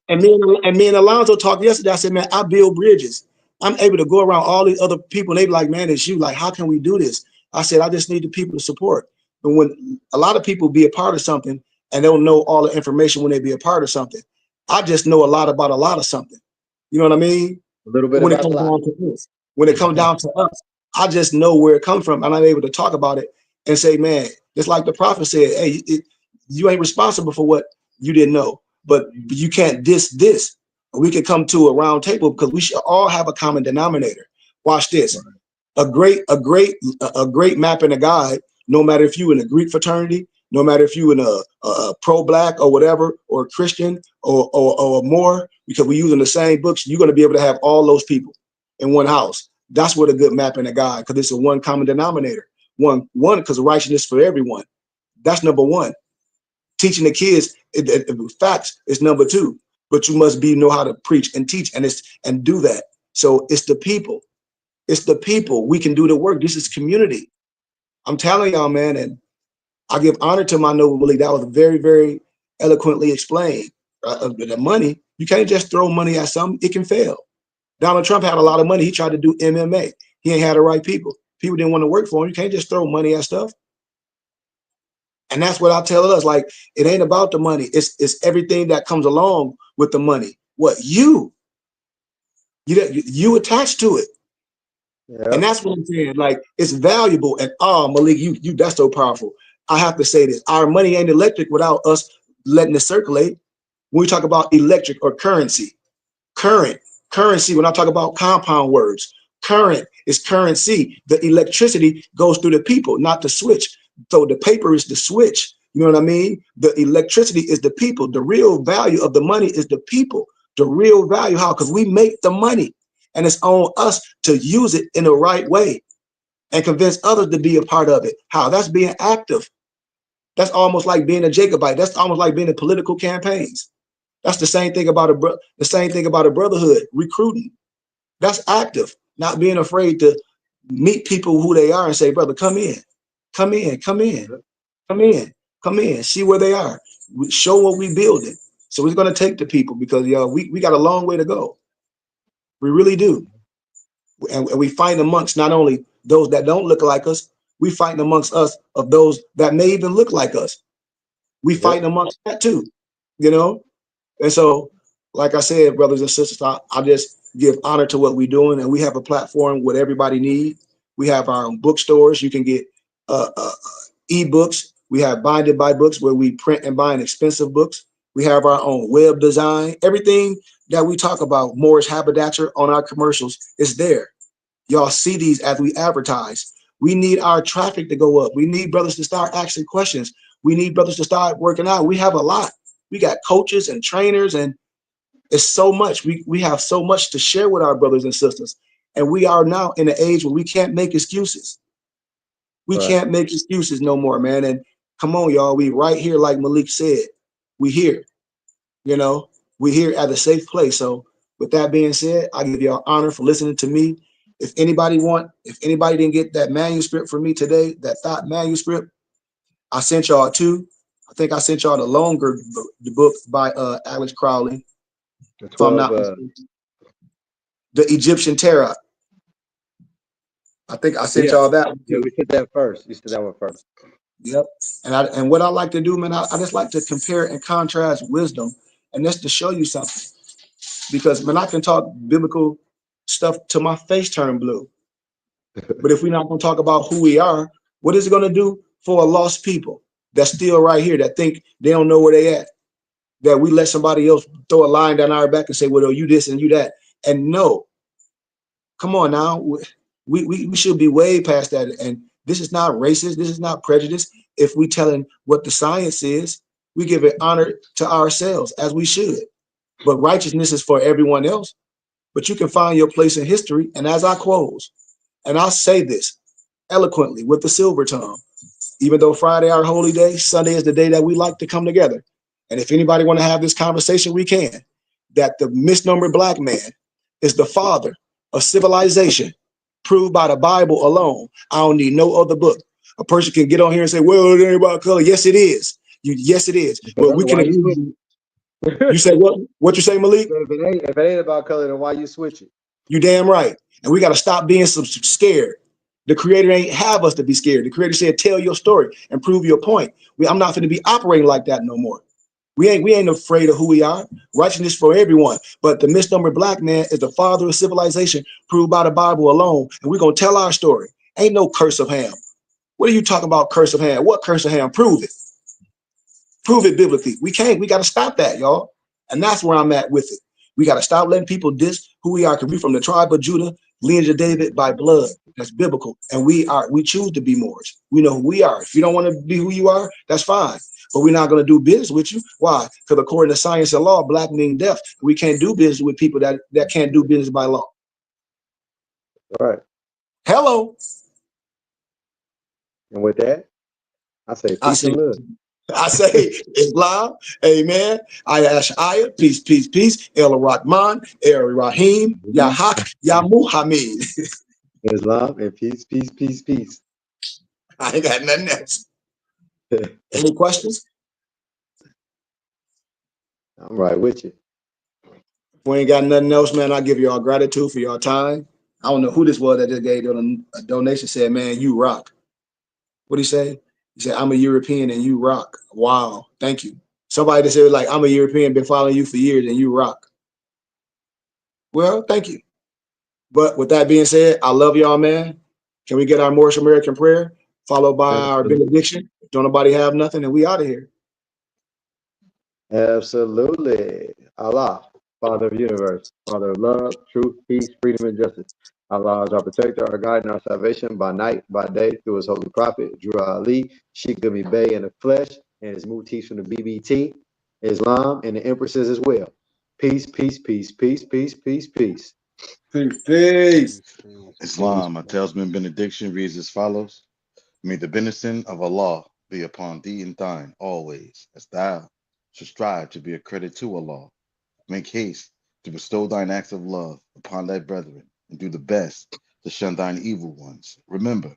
And me and Alonzo talked yesterday. I said, man, I build bridges. I'm able to go around all these other people. And they be like, man, it's you. Like, how can we do this? I said, I just need the people to support. But when a lot of people be a part of something and they don't know all the information when they be a part of something, I just know a lot about a lot of something. You know what I mean? A little bit when about it comes down to us. When it comes down to us, I just know where it comes from. And I'm able to talk about it and say, man, just like the prophet said, hey, you ain't responsible for what you didn't know, but you can't diss this. We can come to a round table because we should all have a common denominator. Watch this. A great map and a guide, no matter if you in a Greek fraternity, no matter if you in a pro-black or whatever, or Christian or more, because we're using the same books, you're going to be able to have all those people in one house. That's what a good map and a guide, because it's a one common denominator. One, because righteousness for everyone. That's number one. Teaching the kids facts is number 2, but you must know how to preach and teach and do that. So it's the people. It's the people. We can do the work. This is community. I'm telling y'all, man, and I give honor to my noble belief. That was very, very eloquently explained. The money, you can't just throw money at something. It can fail. Donald Trump had a lot of money. He tried to do MMA. He ain't had the right people. People didn't want to work for him. You can't just throw money at stuff. And that's what I tell us. Like, it ain't about the money. It's everything that comes along with the money. What you attach to it. And that's what I'm saying. Like, it's valuable. And Malik, you that's so powerful. I have to say this. Our money ain't electric without us letting it circulate. When we talk about electric or currency, currency, when I talk about compound words, current is currency. The electricity goes through the people, not the switch. So the paper is the switch. You know what I mean? The electricity is the people. The real value of the money is the people. The real value, how? Because we make the money. And it's on us to use it in the right way and convince others to be a part of it. How? That's being active. That's almost like being a Jacobite. That's almost like being in political campaigns. That's the same thing about a brotherhood, recruiting. That's active, not being afraid to meet people who they are and say, brother, come in, come in, come in, come in, come in, see where they are. Show what we building. So we're going to take the people because we got a long way to go. We really do. And we fight amongst not only those that don't look like us, we fight amongst us of those that may even look like us. We fight amongst that too, you know? And so, like I said, brothers and sisters, I just give honor to what we're doing. And we have a platform what everybody needs. We have our own bookstores. You can get ebooks. We have Binded by Books where we print and bind expensive books. We have our own web design. Everything that we talk about, Morris Haberdasher on our commercials, is there. Y'all see these as we advertise. We need our traffic to go up. We need brothers to start asking questions. We need brothers to start working out. We have a lot. We got coaches and trainers, and it's so much. We have so much to share with our brothers and sisters. And we are now in an age where we can't make excuses. We can't make excuses no more, man. And come on, y'all. We right here, like Malik said. We here. You know, we here at a safe place. So with that being said, I give y'all honor for listening to me. If anybody didn't get that manuscript from me today, that thought manuscript, I sent y'all two. I think I sent y'all the longer book by Alex Crowley. If I'm not mistaken. The Egyptian Tarot. I think I sent y'all that one. Yeah, we did that first. You said that one first. Yep. And what I like to do, man, I just like to compare and contrast wisdom, and that's to show you something. Because man, I can talk biblical stuff till my face turn blue. But if we're not going to talk about who we are, what is it going to do for a lost people that's still right here, that think they don't know where they at? That we let somebody else throw a line down our back and say, well, you this and you that. And no, come on now. We should be way past that. And this is not racist. This is not prejudice. If we telling what the science is, we give it honor to ourselves as we should. But righteousness is for everyone else. But you can find your place in history. And as I close, and I'll say this eloquently with the silver tongue, even though Friday our holy day, Sunday is the day that we like to come together. And if anybody want to have this conversation, we can. That the misnomer black man is the father of civilization, proved by the Bible alone. I don't need no other book. A person can get on here and say, well, it ain't about color. Yes, it is. Yes, it is. Well, we can. You say what? What you say, Malik? If it ain't about color, then why you switch it? You damn right. And we got to stop being so scared. The Creator ain't have us to be scared. The Creator said, tell your story and prove your point. I'm not going to be operating like that no more. We ain't afraid of who we are. Righteousness for everyone. But the misnomer black man is the father of civilization, proved by the Bible alone. And we're going to tell our story. Ain't no curse of Ham. What are you talking about, curse of Ham? What curse of Ham? Prove it. Prove it biblically. We can't. We got to stop that, y'all. And that's where I'm at with it. We got to stop letting people diss who we are. Because we from the tribe of Judah, lineage of David by blood. That's biblical. And we choose to be Moors. We know who we are. If you don't want to be who you are, that's fine. But we're not going to do business with you. Why? Because according to science and law, black means deaf. We can't do business with people that can't do business by law. All right. Hello. And with that, I say peace and love. I say Islam, amen. Ayah, peace, peace, peace. El Rahman, El Rahim, Yahak, Ya Muhammad. Islam and peace, peace, peace, peace. I ain't got nothing else. Any questions? I'm right with you. If we ain't got nothing else, man, I give you all gratitude for your time. I don't know who this was that just gave a donation. Said, man, you rock. What'd he say? He said, I'm a European and you rock. Wow, thank you. Somebody that said, like, I'm a European, been following you for years and you rock. Well, thank you. But with that being said, I love y'all, man. Can we get our Moorish American prayer followed by our benediction? Don't nobody have nothing, and we out of here. Absolutely. Allah, Father of the universe, Father of love, truth, peace, freedom, and justice. Allah is our protector, our guide, and our salvation by night, by day, through his holy prophet, Drew Ali, Sheikh Gummy Bey in the flesh, and his mutis from the BBT, Islam, and the empresses as well. Peace, peace, peace, peace, peace, peace, peace. Peace, peace. Islam, a talisman benediction reads as follows. May the benediction of Allah be upon thee and thine always, as thou should strive to be a credit to Allah. Make haste to bestow thine acts of love upon thy brethren, and do the best to shun thine evil ones. Remember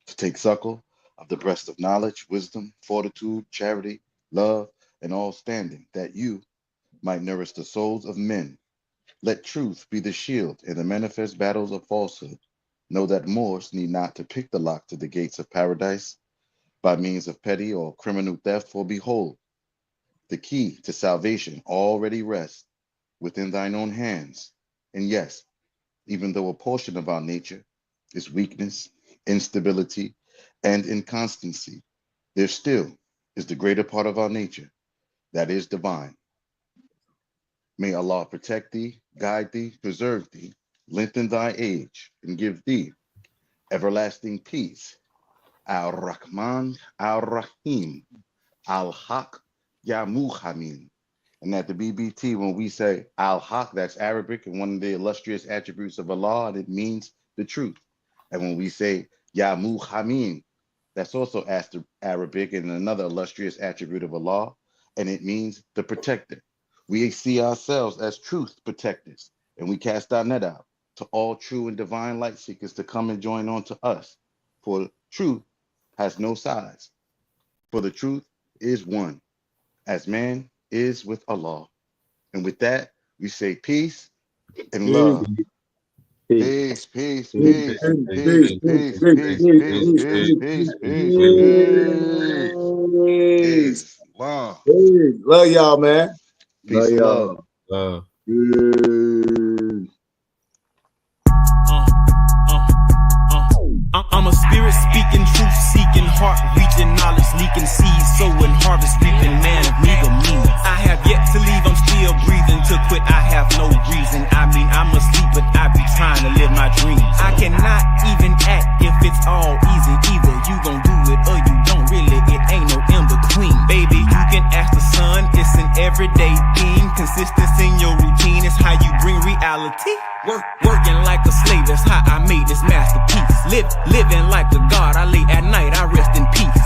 to take suckle of the breast of knowledge, wisdom, fortitude, charity, love, and all standing, that you might nourish the souls of men. Let truth be the shield in the manifest battles of falsehood. Know that Moors need not to pick the lock to the gates of paradise by means of petty or criminal theft, for behold, the key to salvation already rests within thine own hands. And yes, even though a portion of our nature is weakness, instability, and inconstancy, there still is the greater part of our nature that is divine. May Allah protect thee, guide thee, preserve thee, lengthen thy age, and give thee everlasting peace. Al-Rahman, Al-Rahim, Al-Haq, Ya Muhammad. And at the BBT, when we say Al-Haq, that's Arabic and one of the illustrious attributes of Allah, and it means the truth. And when we say Ya Muhammad, that's also Arabic and another illustrious attribute of Allah, and it means the protector. We see ourselves as truth protectors, and we cast our net out to all true and divine light seekers to come and join on to us. For truth has no size, for the truth is one, as man is with Allah. And with that, we say peace and love. Peace, peace, peace, peace, peace, peace, peace, peace, peace, peace. Wow. Love y'all, man. Peace and love. I'm a spirit speaking, truth seeking, heart reaching, knowledge leaking, seeds sowing, harvest reaping, man of me. I have yet to leave, I'm still breathing. To quit, I have no reason. I mean, I'm asleep, but I be trying to live my dreams. I cannot even act if it's all easy. Either you gon' do it or you don't really. It ain't no in between. Baby, you can ask the sun, it's an everyday thing. Consistency in your routine is how you bring reality. Working like a slave, that's how I made this masterpiece. Living like a god, I lay at night, I rest in peace.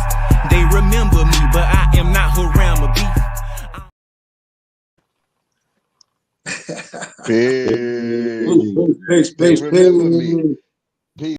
They remember me, but I am not Haram or beef. Peace. Peace, peace, Remember peace. me.